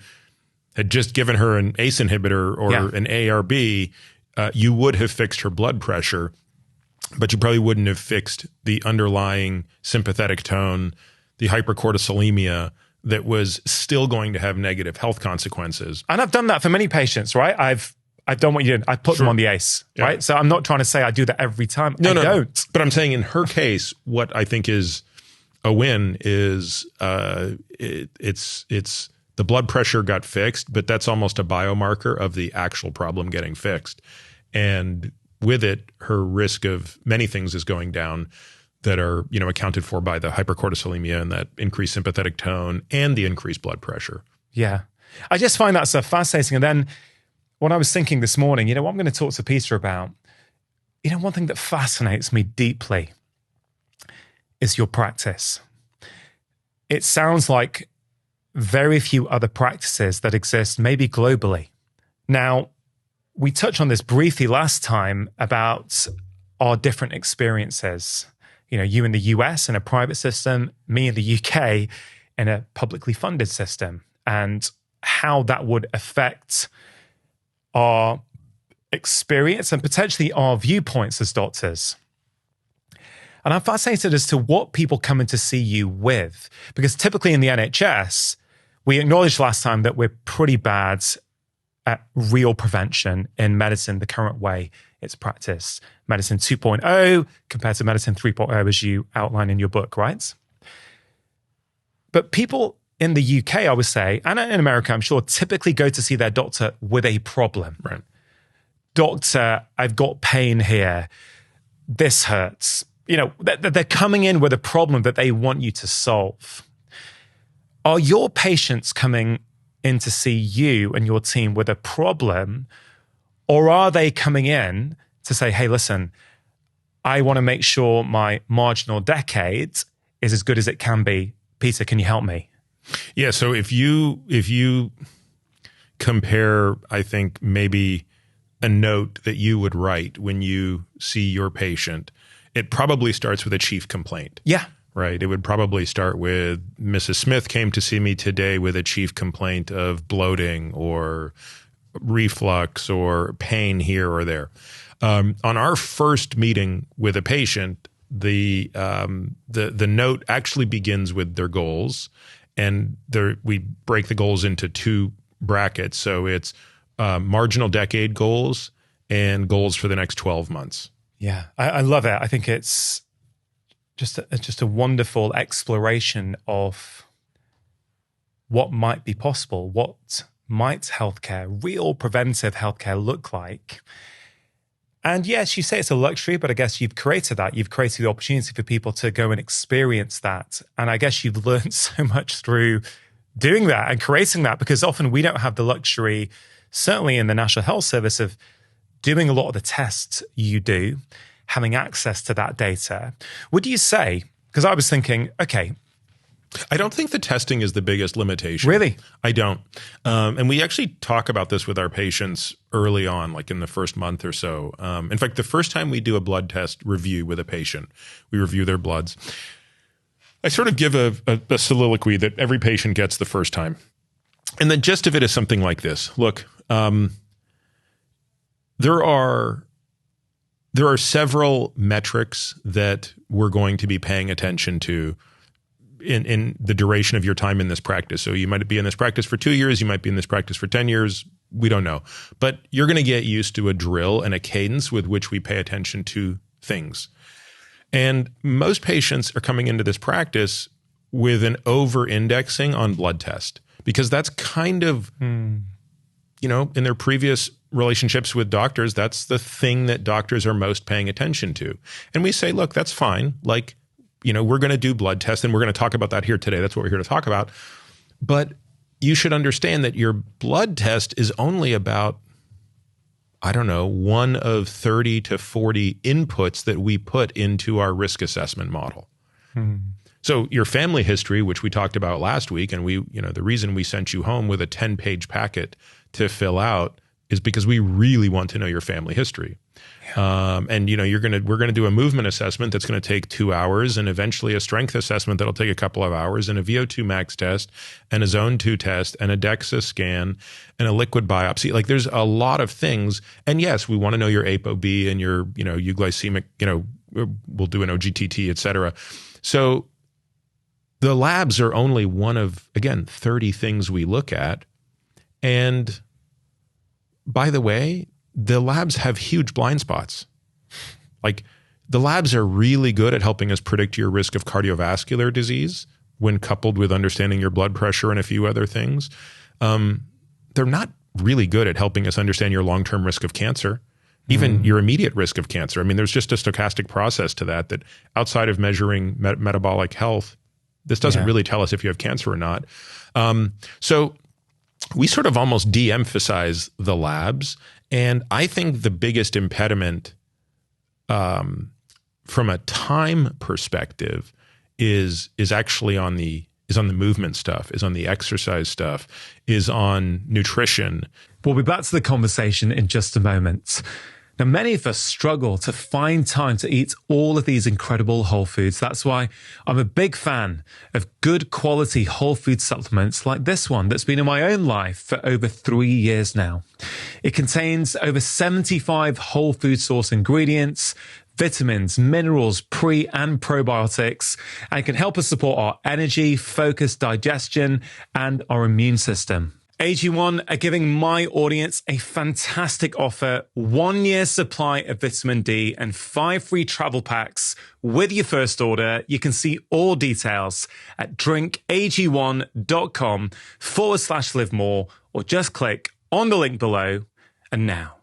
had just given her an ACE inhibitor or an ARB, you would have fixed her blood pressure, but you probably wouldn't have fixed the underlying sympathetic tone, the hypercortisolemia that was still going to have negative health consequences. And I've done that for many patients, right? I've done what you did. I put them on the ACE, right? So I'm not trying to say I do that every time. I don't. But I'm saying in her case, what I think is a win is it's the blood pressure got fixed, but that's almost a biomarker of the actual problem getting fixed. And with it, her risk of many things is going down that are, accounted for by the hypercortisolemia and that increased sympathetic tone and the increased blood pressure. Yeah. I just find that so fascinating. And then when I was thinking this morning, what I'm going to talk to Peter about, one thing that fascinates me deeply is your practice. It sounds like very few other practices that exist, maybe globally. Now, we touched on this briefly last time about our different experiences. You in the US in a private system, me in the UK in a publicly funded system, and how that would affect our experience and potentially our viewpoints as doctors. And I'm fascinated as to what people come in to see you with, because typically in the NHS, we acknowledged last time that we're pretty bad at real prevention in medicine, the current way it's practiced. Medicine 2.0 compared to medicine 3.0, as you outline in your book, right? But people in the UK, I would say, and in America, I'm sure, typically go to see their doctor with a problem. Right. Doctor, I've got pain here. This hurts. They're coming in with a problem that they want you to solve. Are your patients coming in to see you and your team with a problem, or are they coming in to say, hey, listen, I want to make sure my marginal decade is as good as it can be. Peter, can you help me? Yeah, so if you compare, I think, maybe a note that you would write when you see your patient, it probably starts with a chief complaint. Yeah. Right. It would probably start with Mrs. Smith came to see me today with a chief complaint of bloating or reflux or pain here or there. On our first meeting with a patient, the note actually begins with their goals, and we break the goals into two brackets. So it's marginal decade goals and goals for the next 12 months. Yeah, I love it. I think it's just a wonderful exploration of what might be possible, what might healthcare, real preventive healthcare look like. And yes, you say it's a luxury, but I guess you've created that. You've created the opportunity for people to go and experience that. And I guess you've learned so much through doing that and creating that, because often we don't have the luxury, certainly in the National Health Service, of doing a lot of the tests you do, having access to that data. Would you say, because I was thinking, okay. I don't think the testing is the biggest limitation. Really? I don't. And we actually talk about this with our patients early on, like in the first month or so. In fact, the first time we do a blood test review with a patient, we review their bloods. I sort of give a soliloquy that every patient gets the first time. And the gist of it is something like this. Look, there are several metrics that we're going to be paying attention to in the duration of your time in this practice. So you might be in this practice for 2 years, you might be in this practice for 10 years, we don't know. But you're going to get used to a drill and a cadence with which we pay attention to things. And most patients are coming into this practice with an over-indexing on blood test, because that's kind of, in their previous relationships with doctors, that's the thing that doctors are most paying attention to. And we say, look, that's fine. Like, we're going to do blood tests, and we're going to talk about that here today. That's what we're here to talk about. But you should understand that your blood test is only about, I don't know, one of 30 to 40 inputs that we put into our risk assessment model. So your family history, which we talked about last week, and the reason we sent you home with a 10-page packet to fill out is because we really want to know your family history. Yeah. And we're going to do a movement assessment that's going to take 2 hours, and eventually a strength assessment that'll take a couple of hours, and a VO2 max test, and a zone 2 test, and a DEXA scan, and a liquid biopsy. Like, there's a lot of things. And yes, we want to know your ApoB and your, euglycemic, we'll do an OGTT, et cetera. So the labs are only one of, again, 30 things we look at. And by the way, the labs have huge blind spots. Like, the labs are really good at helping us predict your risk of cardiovascular disease when coupled with understanding your blood pressure and a few other things. They're not really good at helping us understand your long-term risk of cancer. even your immediate risk of cancer. I mean, there's just a stochastic process to that outside of measuring metabolic health, this doesn't really tell us if you have cancer or not. So we sort of almost de-emphasize the labs. And I think the biggest impediment from a time perspective is actually on the movement stuff, is on the exercise stuff, is on nutrition. We'll be back to the conversation in just a moment. Now, many of us struggle to find time to eat all of these incredible whole foods. That's why I'm a big fan of good quality whole food supplements like this one that's been in my own life for over 3 years now. It contains over 75 whole food source ingredients, vitamins, minerals, pre and probiotics, and can help us support our energy, focus, digestion, and our immune system. AG1 are giving my audience a fantastic offer, 1 year supply of vitamin D and 5 free travel packs with your first order. You can see all details at drinkag1.com/live more, or just click on the link below. And now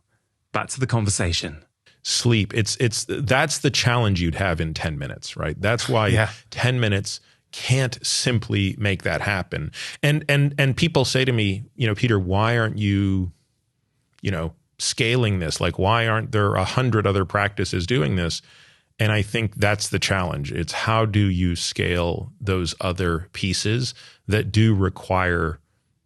back to the conversation. Sleep. That's the challenge you'd have in 10 minutes, right? That's why 10 minutes can't simply make that happen. And people say to me, Peter, why aren't you, scaling this? Like, why aren't there 100 other practices doing this? And I think that's the challenge. It's how do you scale those other pieces that do require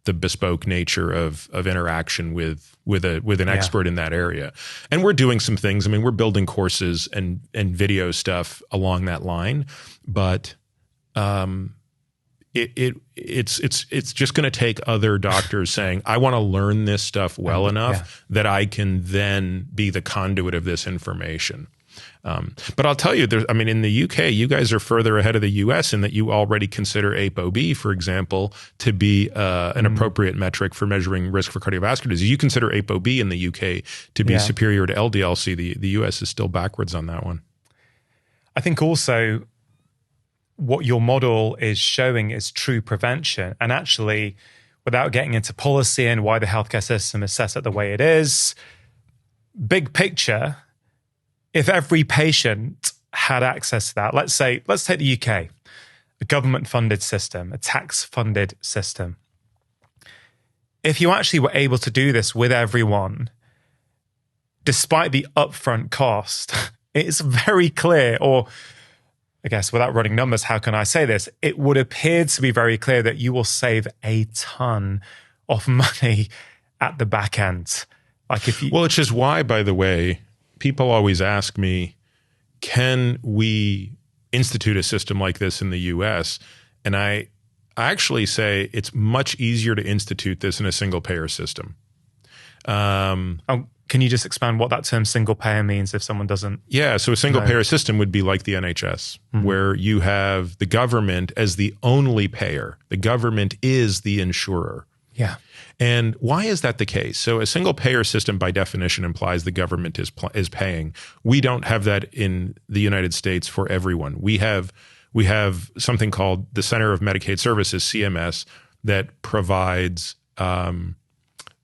the bespoke nature of interaction with an expert in that area. And we're doing some things. I mean, we're building courses and video stuff along that line, but it's just going to take other doctors saying, I want to learn this stuff well enough that I can then be the conduit of this information. But I'll tell you, in the UK, you guys are further ahead of the US in that you already consider ApoB, for example, to be an appropriate metric for measuring risk for cardiovascular disease. You consider ApoB in the UK to be superior to LDL-C. The US is still backwards on that one. I think also what your model is showing is true prevention. And actually, without getting into policy and why the healthcare system is set up the way it is, big picture, if every patient had access to that, let's take the UK, a government-funded system, a tax-funded system. If you actually were able to do this with everyone, despite the upfront cost, it's very clear, or I guess without running numbers, how can I say this? It would appear to be very clear that you will save a ton of money at the back end. Which is why, by the way, people always ask me, can we institute a system like this in the US? And I actually say it's much easier to institute this in a single payer system. Can you just expand what that term single payer means if someone doesn't? Yeah, so a single payer system would be like the NHS, where you have the government as the only payer. The government is the insurer. Yeah. And why is that the case? So a single payer system by definition implies the government is paying. We don't have that in the United States for everyone. We have something called the Center of Medicaid Services, CMS, that provides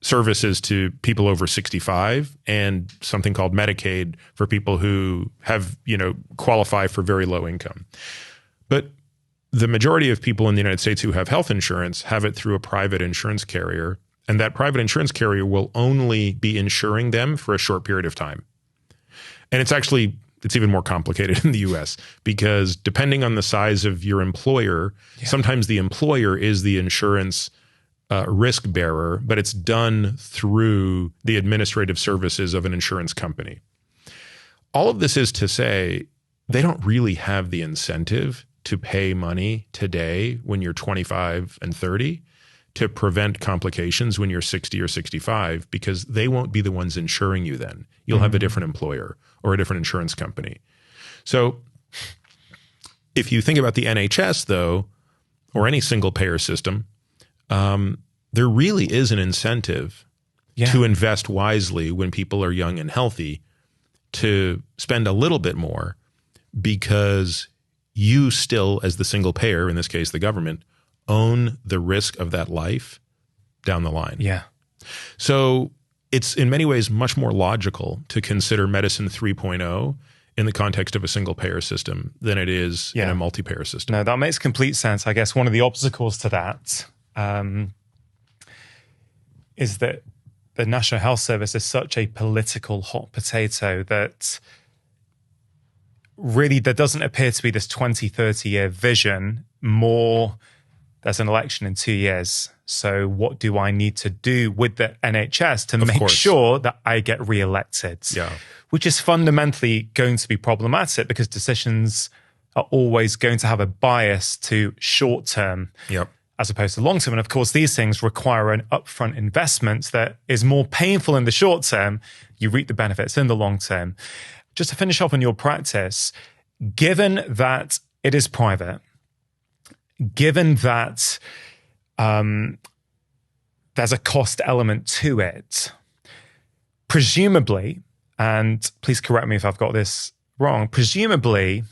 services to people over 65, and something called Medicaid for people who have, qualify for very low income. But the majority of people in the United States who have health insurance have it through a private insurance carrier, and that private insurance carrier will only be insuring them for a short period of time. And it's even more complicated in the US, because depending on the size of your employer, sometimes the employer is the insurance risk bearer, but it's done through the administrative services of an insurance company. All of this is to say, they don't really have the incentive to pay money today when you're 25 and 30 to prevent complications when you're 60 or 65, because they won't be the ones insuring you then. You'll have a different employer or a different insurance company. So if you think about the NHS, though, or any single payer system, there really is an incentive to invest wisely when people are young and healthy, to spend a little bit more, because you still, as the single payer, in this case the government, own the risk of that life down the line. Yeah. So it's in many ways much more logical to consider medicine 3.0 in the context of a single payer system than it is in a multi-payer system. No, that makes complete sense. I guess one of the obstacles to that is that the National Health Service is such a political hot potato that really there doesn't appear to be this 20, 30-year vision. More, there's an election in 2 years. So what do I need to do with the NHS to make sure that I get re-elected? Yeah. Which is fundamentally going to be problematic because decisions are always going to have a bias to short-term as opposed to long-term. And of course, these things require an upfront investment that is more painful in the short term. You reap the benefits in the long term. Just to finish off on your practice, given that it is private, given that there's a cost element to it, presumably, and please correct me if I've got this wrong, presumably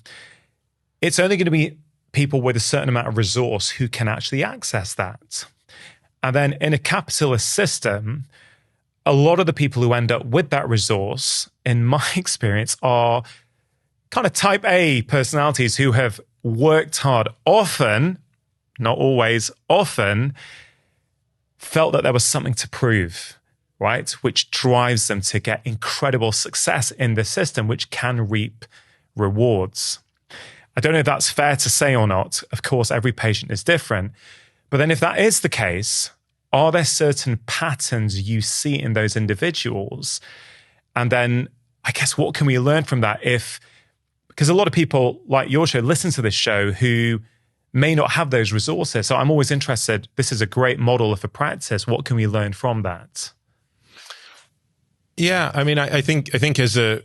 it's only going to be people with a certain amount of resource who can actually access that. And then in a capitalist system, a lot of the people who end up with that resource, in my experience, are kind of type A personalities who have worked hard, often, not always, often, felt that there was something to prove, right? Which drives them to get incredible success in the system, which can reap rewards. I don't know if that's fair to say or not. Of course, every patient is different. But then if that is the case, are there certain patterns you see in those individuals? And then I guess what can we learn from that because a lot of people like your show listen to this show who may not have those resources. So I'm always interested, this is a great model of a practice. What can we learn from that? Yeah, I mean, I think as a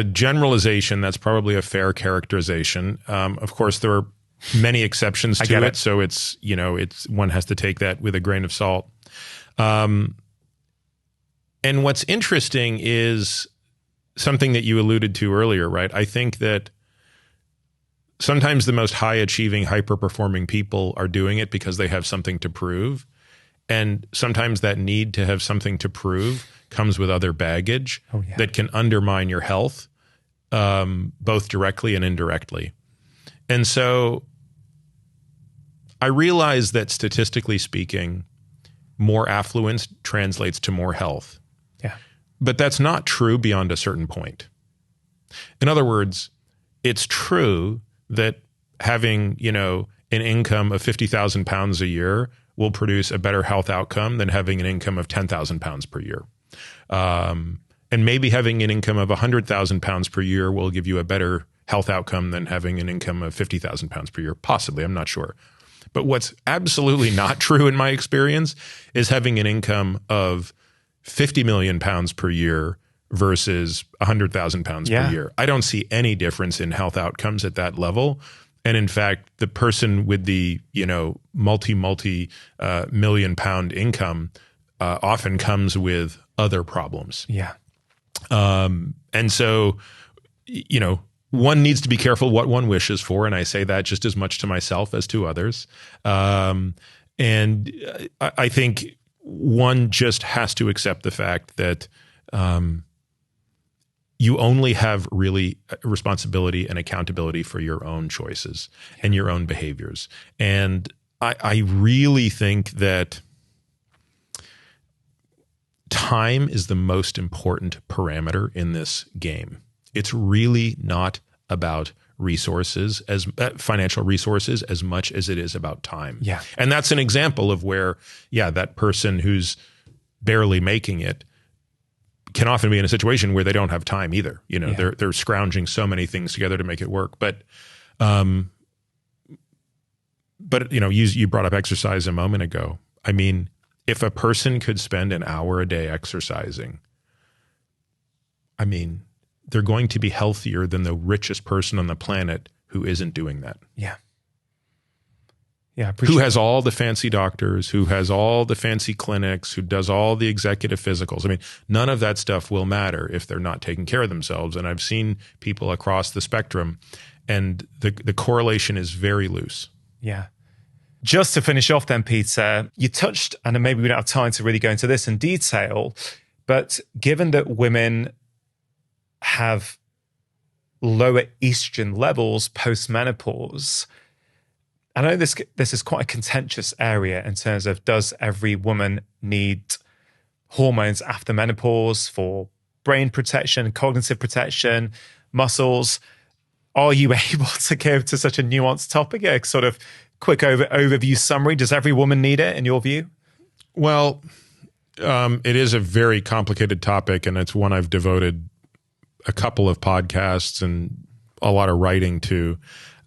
generalization, that's probably a fair characterization. Of course, there are many exceptions to it. So it's one has to take that with a grain of salt. And what's interesting is something that you alluded to earlier, right? I think that sometimes the most high achieving, hyper performing people are doing it because they have something to prove. And sometimes that need to have something to prove comes with other baggage that can undermine your health, both directly and indirectly. And so I realize that statistically speaking, more affluence translates to more health. Yeah. But that's not true beyond a certain point. In other words, it's true that having, an income of 50,000 pounds a year will produce a better health outcome than having an income of 10,000 pounds per year. And maybe having an income of 100,000 pounds per year will give you a better health outcome than having an income of 50,000 pounds per year. Possibly, I'm not sure. But what's absolutely not true in my experience is having an income of 50 million pounds per year versus 100,000 pounds per year. I don't see any difference in health outcomes at that level. And in fact, the person with the, multi-million pound income often comes with other problems. Yeah. And so, one needs to be careful what one wishes for. And I say that just as much to myself as to others. And I think one just has to accept the fact that you only have really responsibility and accountability for your own choices and your own behaviors. And I really think that time is the most important parameter in this game. It's really not about resources, financial resources, as much as it is about time. Yeah. And that's an example of where, that person who's barely making it can often be in a situation where they don't have time either. They're scrounging so many things together to make it work. But you brought up exercise a moment ago. I mean, if a person could spend an hour a day exercising, I mean, they're going to be healthier than the richest person on the planet who isn't doing that. Yeah. Yeah. Who has all the fancy doctors, who has all the fancy clinics, who does all the executive physicals. I mean, none of that stuff will matter if they're not taking care of themselves. And I've seen people across the spectrum, and the correlation is very loose. Yeah. Just to finish off then, Peter, you touched, and maybe we don't have time to really go into this in detail, But given that women have lower estrogen levels post-menopause, I know this is quite a contentious area in terms of, does every woman need hormones after menopause for brain protection, cognitive protection, muscles? Are you able to give to such a nuanced topic a sort of quick overview summary? Does every woman need it in your view? Well, it is a very complicated topic, and it's one I've devoted a couple of podcasts and a lot of writing to.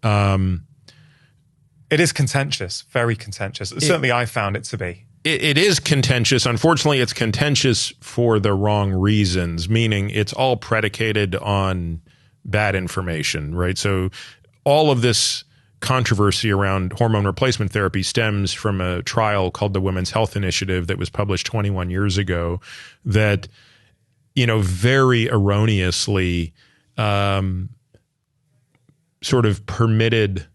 It is contentious, very contentious. Certainly I found it to be. It is contentious. Unfortunately, it's contentious for the wrong reasons, meaning it's all predicated on bad information, right? So all of this controversy around hormone replacement therapy stems from a trial called the Women's Health Initiative that was published 21 years ago that, very erroneously sort of permitted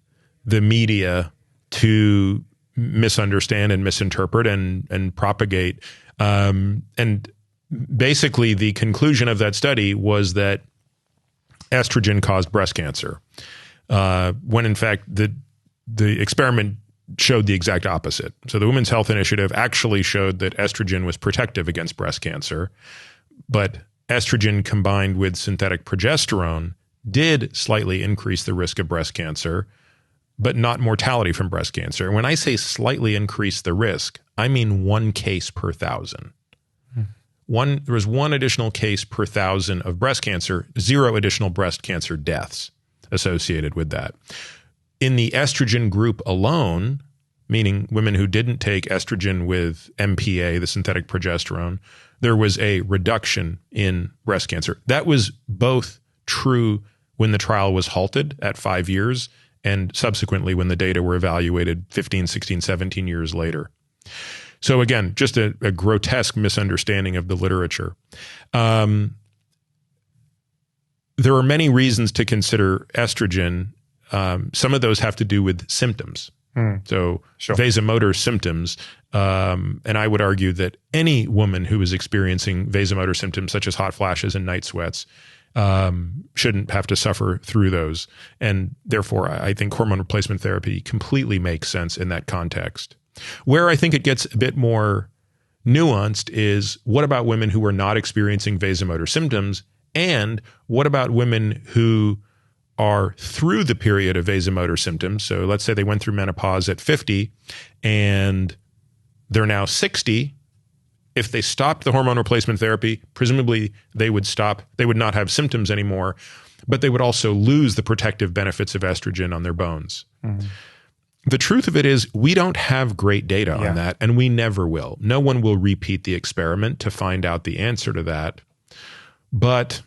the media to misunderstand and misinterpret and propagate. And basically the conclusion of that study was that estrogen caused breast cancer, when in fact the experiment showed the exact opposite. So the Women's Health Initiative actually showed that estrogen was protective against breast cancer, but estrogen combined with synthetic progesterone did slightly increase the risk of breast cancer, but not mortality from breast cancer. And when I say slightly increase the risk, I mean 1 case per 1,000. There was 1 additional case per 1,000 of breast cancer, 0 additional breast cancer deaths associated with that. In the estrogen group alone, meaning women who didn't take estrogen with MPA, the synthetic progesterone, there was a reduction in breast cancer. That was both true when the trial was halted at 5 years and subsequently when the data were evaluated 15, 16, 17 years later. So again, just a grotesque misunderstanding of the literature. There are many reasons to consider estrogen. Some of those have to do with symptoms. So sure. Vasomotor symptoms. And I would argue that any woman who is experiencing vasomotor symptoms such as hot flashes and night sweats shouldn't have to suffer through those. And therefore, I think hormone replacement therapy completely makes sense in that context. Where I think it gets a bit more nuanced is, what about women who are not experiencing vasomotor symptoms? And what about women who are through the period of vasomotor symptoms? So let's say they went through menopause at 50 and they're now 60. If they stopped the hormone replacement therapy, presumably they would not have symptoms anymore, but they would also lose the protective benefits of estrogen on their bones. Mm-hmm. The truth of it is, we don't have great data on that, and we never will. No one will repeat the experiment to find out the answer to that. But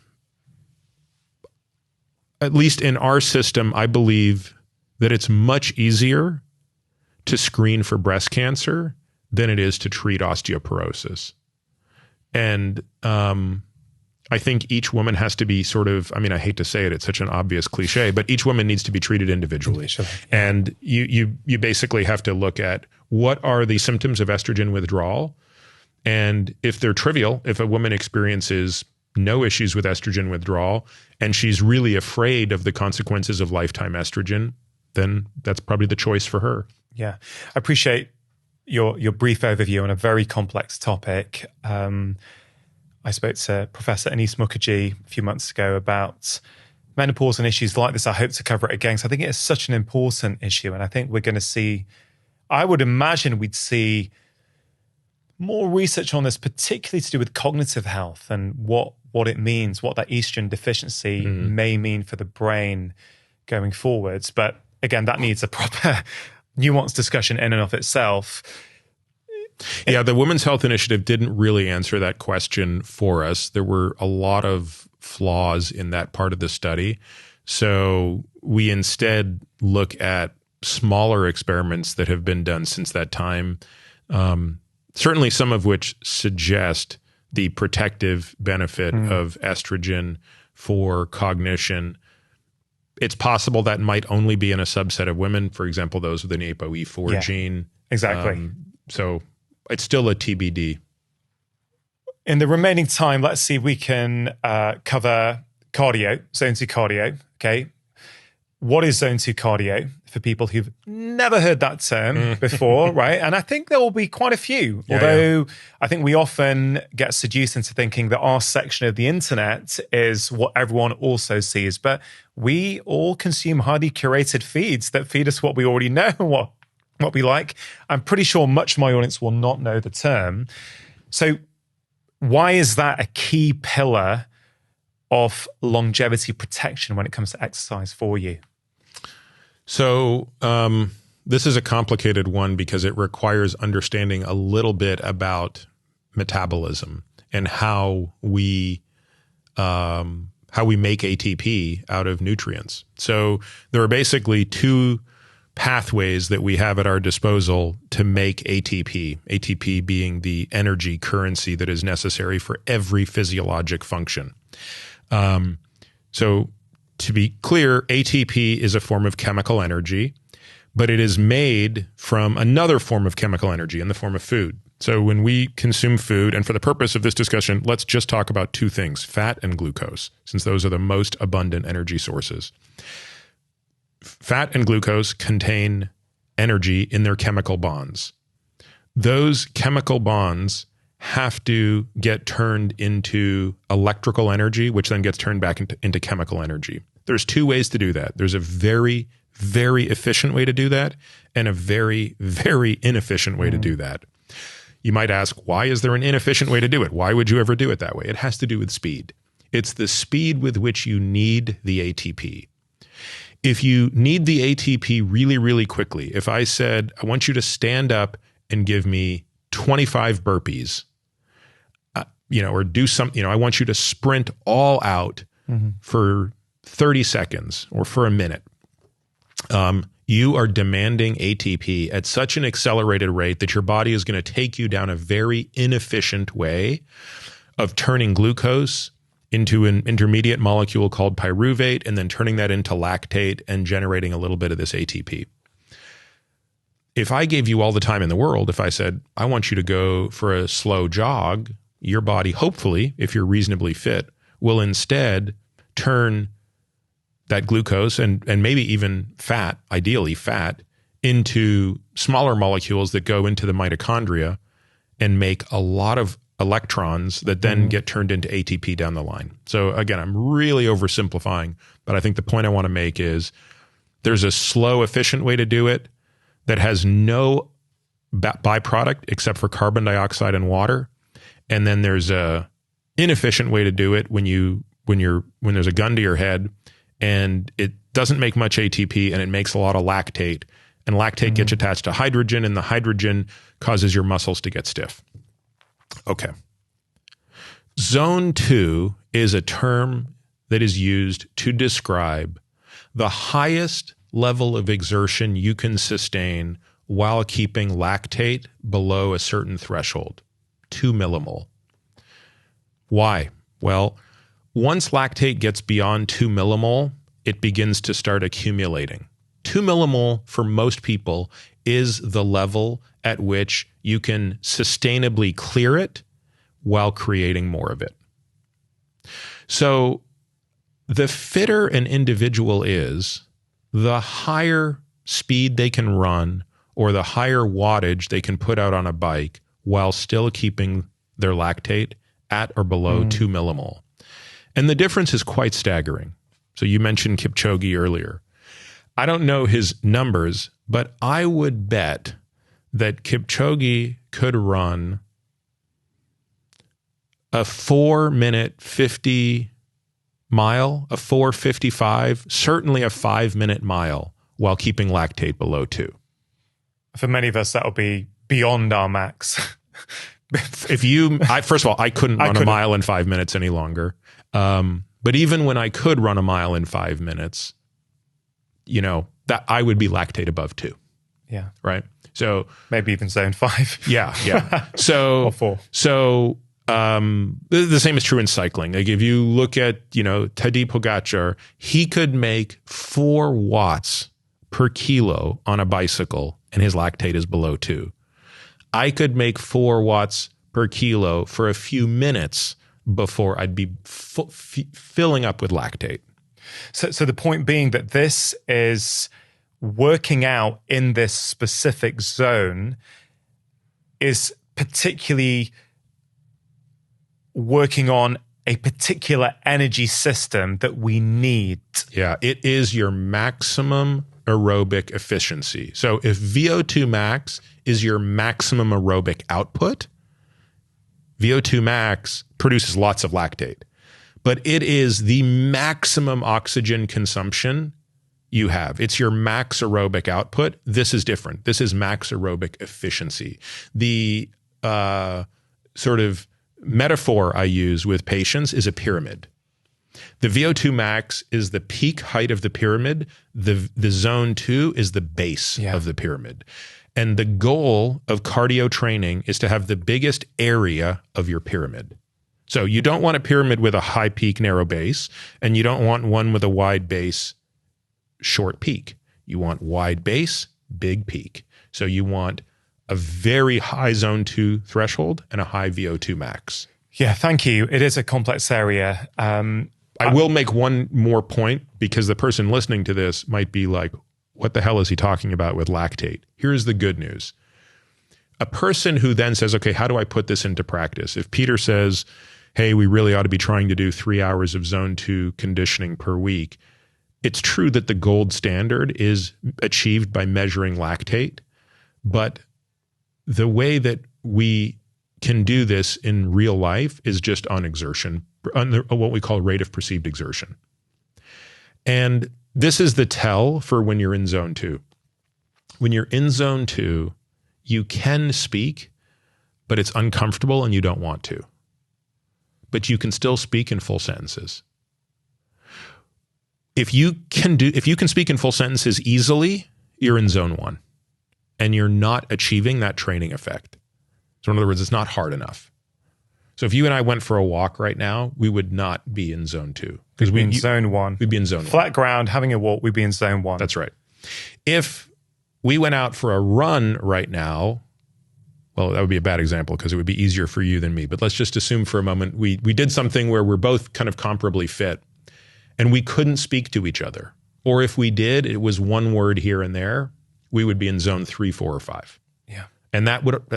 at least in our system, I believe that it's much easier to screen for breast cancer than it is to treat osteoporosis. And I think each woman has to be I hate to say it, it's such an obvious cliche, but each woman needs to be treated individually. Sure. And you basically have to look at, what are the symptoms of estrogen withdrawal? And if they're trivial, if a woman experiences no issues with estrogen withdrawal and she's really afraid of the consequences of lifetime estrogen, then that's probably the choice for her. Yeah. I appreciate your brief overview on a very complex topic. I spoke to Professor Anis Mukherjee a few months ago about menopause and issues like this. I hope to cover it again, because I think it is such an important issue. And I think we're going to see, I would imagine we'd see more research on this, particularly to do with cognitive health and what it means, what that estrogen deficiency may mean for the brain going forwards. But again, that needs a proper nuanced discussion in and of itself. Yeah, the Women's Health Initiative didn't really answer that question for us. There were a lot of flaws in that part of the study. So we instead look at smaller experiments that have been done since that time, certainly some of which suggest the protective benefit of estrogen for cognition. It's possible that might only be in a subset of women, for example, those with an ApoE4 gene. Exactly. So it's still a TBD. In the remaining time, let's see if we can cover cardio, zone 2 cardio. Okay. What is zone 2 cardio for people who've never heard that term before, right? And I think there will be quite a few, although I think we often get seduced into thinking that our section of the internet is what everyone also sees. But we all consume highly curated feeds that feed us what we already know, what we like. I'm pretty sure much of my audience will not know the term. So why is that a key pillar of longevity protection when it comes to exercise for you? So this is a complicated one because it requires understanding a little bit about metabolism and how we make ATP out of nutrients. So there are basically two pathways that we have at our disposal to make ATP, ATP being the energy currency that is necessary for every physiologic function. So to be clear, ATP is a form of chemical energy, but it is made from another form of chemical energy in the form of food. So when we consume food, and for the purpose of this discussion, let's just talk about two things, fat and glucose, since those are the most abundant energy sources. Fat and glucose contain energy in their chemical bonds. Those chemical bonds have to get turned into electrical energy, which then gets turned back into chemical energy. There's two ways to do that. There's a very, very efficient way to do that and a very, very inefficient way to do that. You might ask, why is there an inefficient way to do it? Why would you ever do it that way? It has to do with speed. It's the speed with which you need the ATP. If you need the ATP really, really quickly, if I said, I want you to stand up and give me 25 burpees, or do something, I want you to sprint all out for 30 seconds or for a minute. You are demanding ATP at such an accelerated rate that your body is going to take you down a very inefficient way of turning glucose into an intermediate molecule called pyruvate and then turning that into lactate and generating a little bit of this ATP. If I gave you all the time in the world, if I said, I want you to go for a slow jog, your body, hopefully, if you're reasonably fit, will instead turn that glucose and maybe even fat, ideally fat, into smaller molecules that go into the mitochondria and make a lot of electrons that then get turned into ATP down the line. So again, I'm really oversimplifying, but I think the point I want to make is there's a slow, efficient way to do it that has no byproduct except for carbon dioxide and water. And then there's a inefficient way to do it when there's a gun to your head and it doesn't make much ATP and it makes a lot of lactate, and lactate gets attached to hydrogen and the hydrogen causes your muscles to get stiff. Okay. Zone 2 is a term that is used to describe the highest level of exertion you can sustain while keeping lactate below a certain threshold, 2 millimole. Why? Well, once lactate gets beyond 2 millimole, it begins to start accumulating. 2 millimole for most people is the level at which you can sustainably clear it while creating more of it. So the fitter an individual is, the higher speed they can run or the higher wattage they can put out on a bike while still keeping their lactate at or below 2 millimole. And the difference is quite staggering. So you mentioned Kipchoge earlier. I don't know his numbers, but I would bet that Kipchoge could run a 4-minute 50 mile, a 4:55, certainly a 5-minute mile while keeping lactate below 2. For many of us, that'll be beyond our max. First of all, I couldn't run a mile in 5 minutes any longer. But even when I could run a mile in 5 minutes, that I would be lactate above 2. Yeah. Right. So maybe even zone 5. Yeah. So, or 4. So, the same is true in cycling. Like if you look at, Tadej Pogačar, he could make 4 watts per kilo on a bicycle and his lactate is below 2. I could make 4 watts per kilo for a few minutes before I'd be filling up with lactate. So the point being that this is working out in this specific zone is particularly working on a particular energy system that we need. Yeah, it is your maximum aerobic efficiency. So if VO2 max is your maximum aerobic output, VO2 max produces lots of lactate, but it is the maximum oxygen consumption you have. It's your max aerobic output. This is different. This is max aerobic efficiency. The sort of metaphor I use with patients is a pyramid. The VO2 max is the peak height of the pyramid. The zone 2 is the base of the pyramid. And the goal of cardio training is to have the biggest area of your pyramid. So you don't want a pyramid with a high peak, narrow base, and you don't want one with a wide base, short peak. You want wide base, big peak. So you want a very high zone 2 threshold and a high VO2 max. Yeah, thank you. It is a complex area. I will make one more point, because the person listening to this might be like, what the hell is he talking about with lactate? Here's the good news. A person who then says, okay, how do I put this into practice? If Peter says, hey, we really ought to be trying to do 3 hours of zone 2 conditioning per week, it's true that the gold standard is achieved by measuring lactate, but the way that we can do this in real life is just on exertion, on what we call rate of perceived exertion. And this is the tell for when you're in zone 2. When you're in zone 2, you can speak, but it's uncomfortable and you don't want to. But you can still speak in full sentences. If you can speak in full sentences easily, you're in zone 1. And you're not achieving that training effect. So in other words, it's not hard enough. So if you and I went for a walk right now, we would not be in zone 2. Because we'd be in zone 1. We'd be in zone 1. Flat ground, having a walk, we'd be in zone 1. That's right. If we went out for a run right now, well, that would be a bad example because it would be easier for you than me. But let's just assume for a moment we did something where we're both kind of comparably fit and we couldn't speak to each other. Or if we did, it was one word here and there, we would be in zone 3, 4, or 5. Yeah. And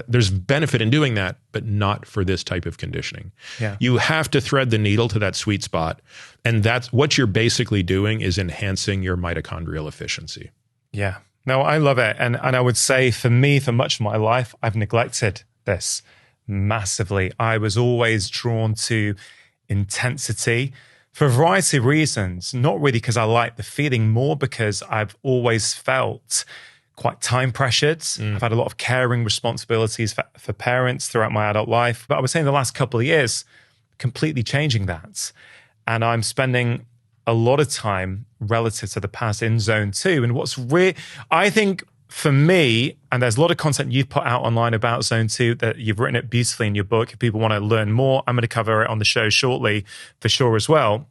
there's benefit in doing that, but not for this type of conditioning. Yeah. You have to thread the needle to that sweet spot. And that's what you're basically doing, is enhancing your mitochondrial efficiency. Yeah. No, I love it. And I would say for me, for much of my life, I've neglected this massively. I was always drawn to intensity for a variety of reasons, not really because I like the feeling, more because I've always felt quite time pressured. I've had a lot of caring responsibilities for parents throughout my adult life. But I would say in the last couple of years, completely changing that. And I'm spending a lot of time relative to the past in zone 2. And what's I think for me, and there's a lot of content you've put out online about zone 2 that you've written it beautifully in your book. If people want to learn more, I'm going to cover it on the show shortly for sure as well.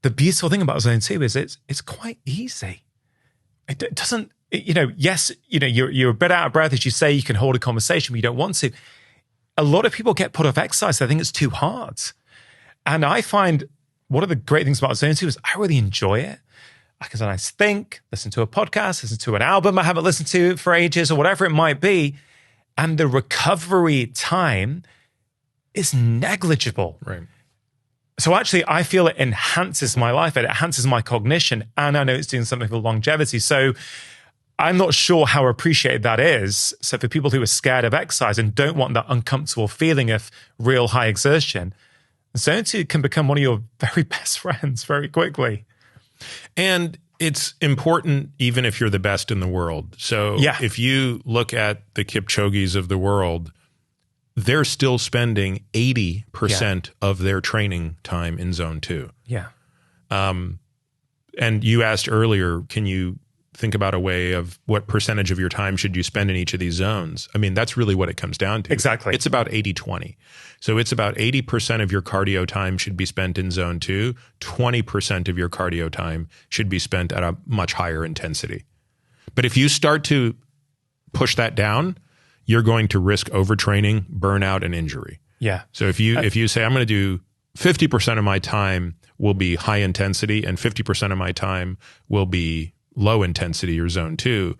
The beautiful thing about zone 2 is it's quite easy. It doesn't, yes, you're a bit out of breath, as you say, you can hold a conversation, but you don't want to. A lot of people get put off exercise. They think it's too hard. And I find one of the great things about zone 2 is I really enjoy it. I can sometimes think, listen to a podcast, listen to an album I haven't listened to for ages or whatever it might be. And the recovery time is negligible. Right. So actually, I feel it enhances my life. It enhances my cognition. And I know it's doing something for longevity. So I'm not sure how appreciated that is. So for people who are scared of exercise and don't want that uncomfortable feeling of real high exertion, zone 2 can become one of your very best friends very quickly. And it's important even if you're the best in the world. So if you look at the Kipchogis of the world, they're still spending 80% of their training time in zone 2. Yeah. And you asked earlier, can you think about a way of what percentage of your time should you spend in each of these zones? I mean, that's really what it comes down to. Exactly. It's about 80-20. So it's about 80% of your cardio time should be spent in zone 2. 20% of your cardio time should be spent at a much higher intensity. But if you start to push that down, you're going to risk overtraining, burnout, and injury. Yeah. So if you say, I'm going to do 50% of my time will be high intensity and 50% of my time will be low intensity or zone 2,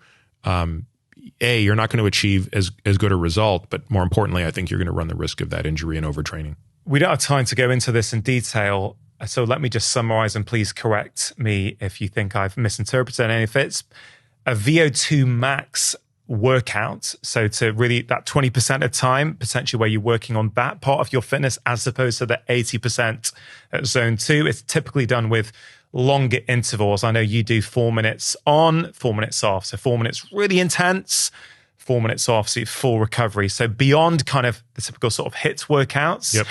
you're not going to achieve as good a result, but more importantly, I think you're going to run the risk of that injury and overtraining. We don't have time to go into this in detail, so let me just summarize, and please correct me if you think I've misinterpreted any of it. A VO2 max workout, so to really that 20% of time, potentially where you're working on that part of your fitness as opposed to the 80% at zone 2, it's typically done with longer intervals. I know you do 4 minutes on, 4 minutes off. So 4 minutes really intense, 4 minutes off, so full recovery. So beyond kind of the typical sort of HIIT workouts. Yep.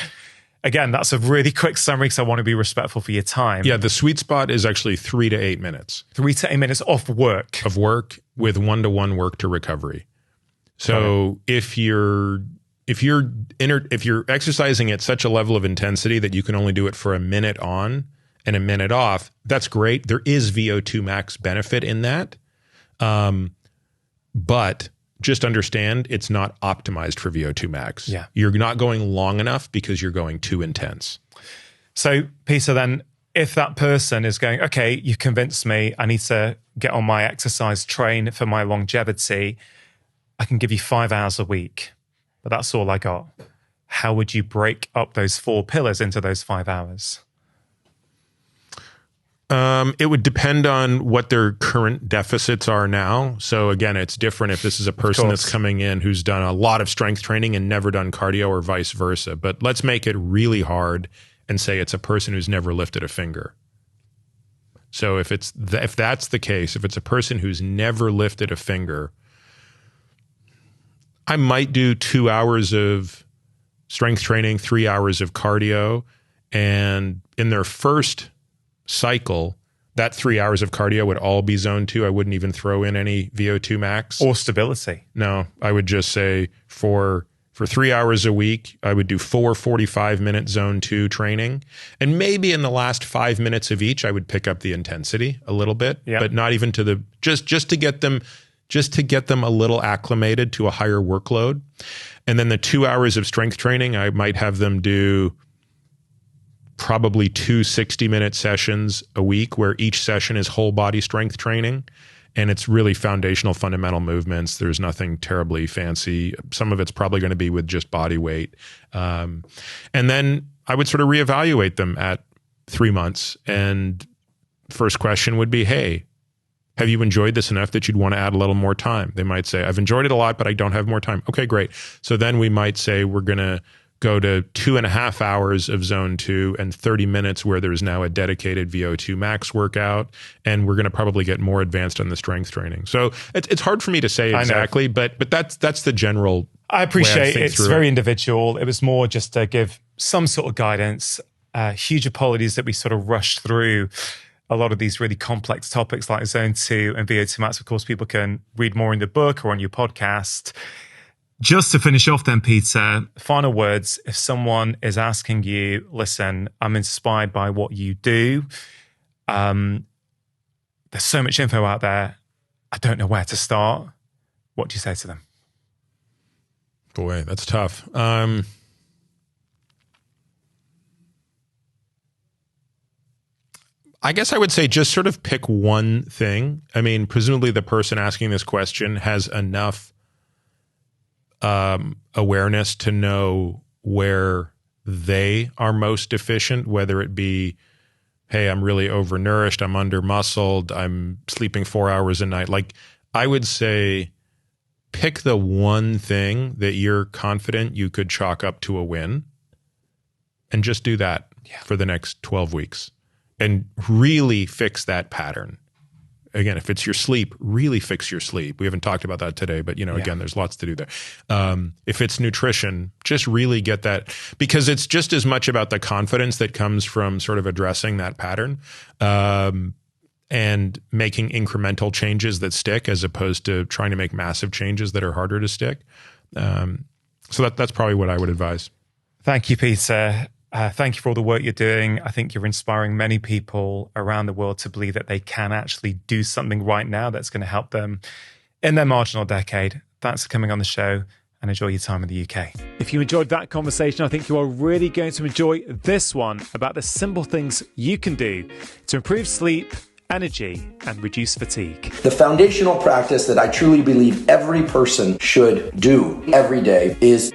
Again, that's a really quick summary because I want to be respectful for your time. Yeah, the sweet spot is actually 3 to 8 minutes. 3 to 8 minutes off work. Of work with 1-to-1 work to recovery. So if you're exercising at such a level of intensity that you can only do it for a minute on and a minute off, that's great. There is VO2 max benefit in that. But just understand it's not optimized for VO2 max. Yeah. You're not going long enough because you're going too intense. So Peter, then if that person is going, okay, you convinced me, I need to get on my exercise, train for my longevity, I can give you 5 hours a week, but that's all I got. How would you break up those 4 pillars into those 5 hours? It would depend on what their current deficits are now. So again, it's different if this is a person that's coming in who's done a lot of strength training and never done cardio or vice versa. But let's make it really hard and say it's a person who's never lifted a finger. So if that's the case, if it's a person who's never lifted a finger, I might do 2 hours of strength training, 3 hours of cardio, and in their first cycle, that 3 hours of cardio would all be zone 2. I wouldn't even throw in any VO2 max. Or stability. No, I would just say for 3 hours a week, I would do 4 45-minute zone 2 training. And maybe in the last 5 minutes of each, I would pick up the intensity a little bit, but not even to the, just to get them a little acclimated to a higher workload. And then the 2 hours of strength training, I might have them do probably 2 60-minute sessions a week where each session is whole body strength training. And it's really foundational, fundamental movements. There's nothing terribly fancy. Some of it's probably going to be with just body weight. And then I would sort of reevaluate them at 3 months. And first question would be, hey, have you enjoyed this enough that you'd want to add a little more time? They might say, I've enjoyed it a lot, but I don't have more time. Okay, great. So then we might say we're going to go to 2.5 hours of zone 2 and 30 minutes where there's now a dedicated VO2 max workout. And we're going to probably get more advanced on the strength training. So it's hard for me to say exactly, but that's the general. I appreciate it's very individual. It was more just to give some sort of guidance. Huge apologies that we sort of rushed through a lot of these really complex topics like zone 2 and VO2 max. Of course, people can read more in the book or on your podcast. Just to finish off then, Peter, final words. If someone is asking you, listen, I'm inspired by what you do. There's so much info out there. I don't know where to start. What do you say to them? Boy, that's tough. I guess I would say just sort of pick one thing. I mean, presumably the person asking this question has enough awareness to know where they are most deficient, whether it be, hey, I'm really overnourished, I'm under-muscled, I'm sleeping 4 hours a night. Like, I would say pick the one thing that you're confident you could chalk up to a win and just do that for the next 12 weeks and really fix that pattern. Again, if it's your sleep, really fix your sleep. We haven't talked about that today, but again, there's lots to do there. If it's nutrition, just really get that, because it's just as much about the confidence that comes from sort of addressing that pattern and making incremental changes that stick, as opposed to trying to make massive changes that are harder to stick. So that's probably what I would advise. Thank you, Peter. Thank you for all the work you're doing. I think you're inspiring many people around the world to believe that they can actually do something right now that's going to help them in their marginal decade. Thanks for coming on the show. and enjoy your time in the UK. If you enjoyed that conversation, I think you are really going to enjoy this one about the simple things you can do to improve sleep, energy, and reduce fatigue. The foundational practice that I truly believe every person should do every day is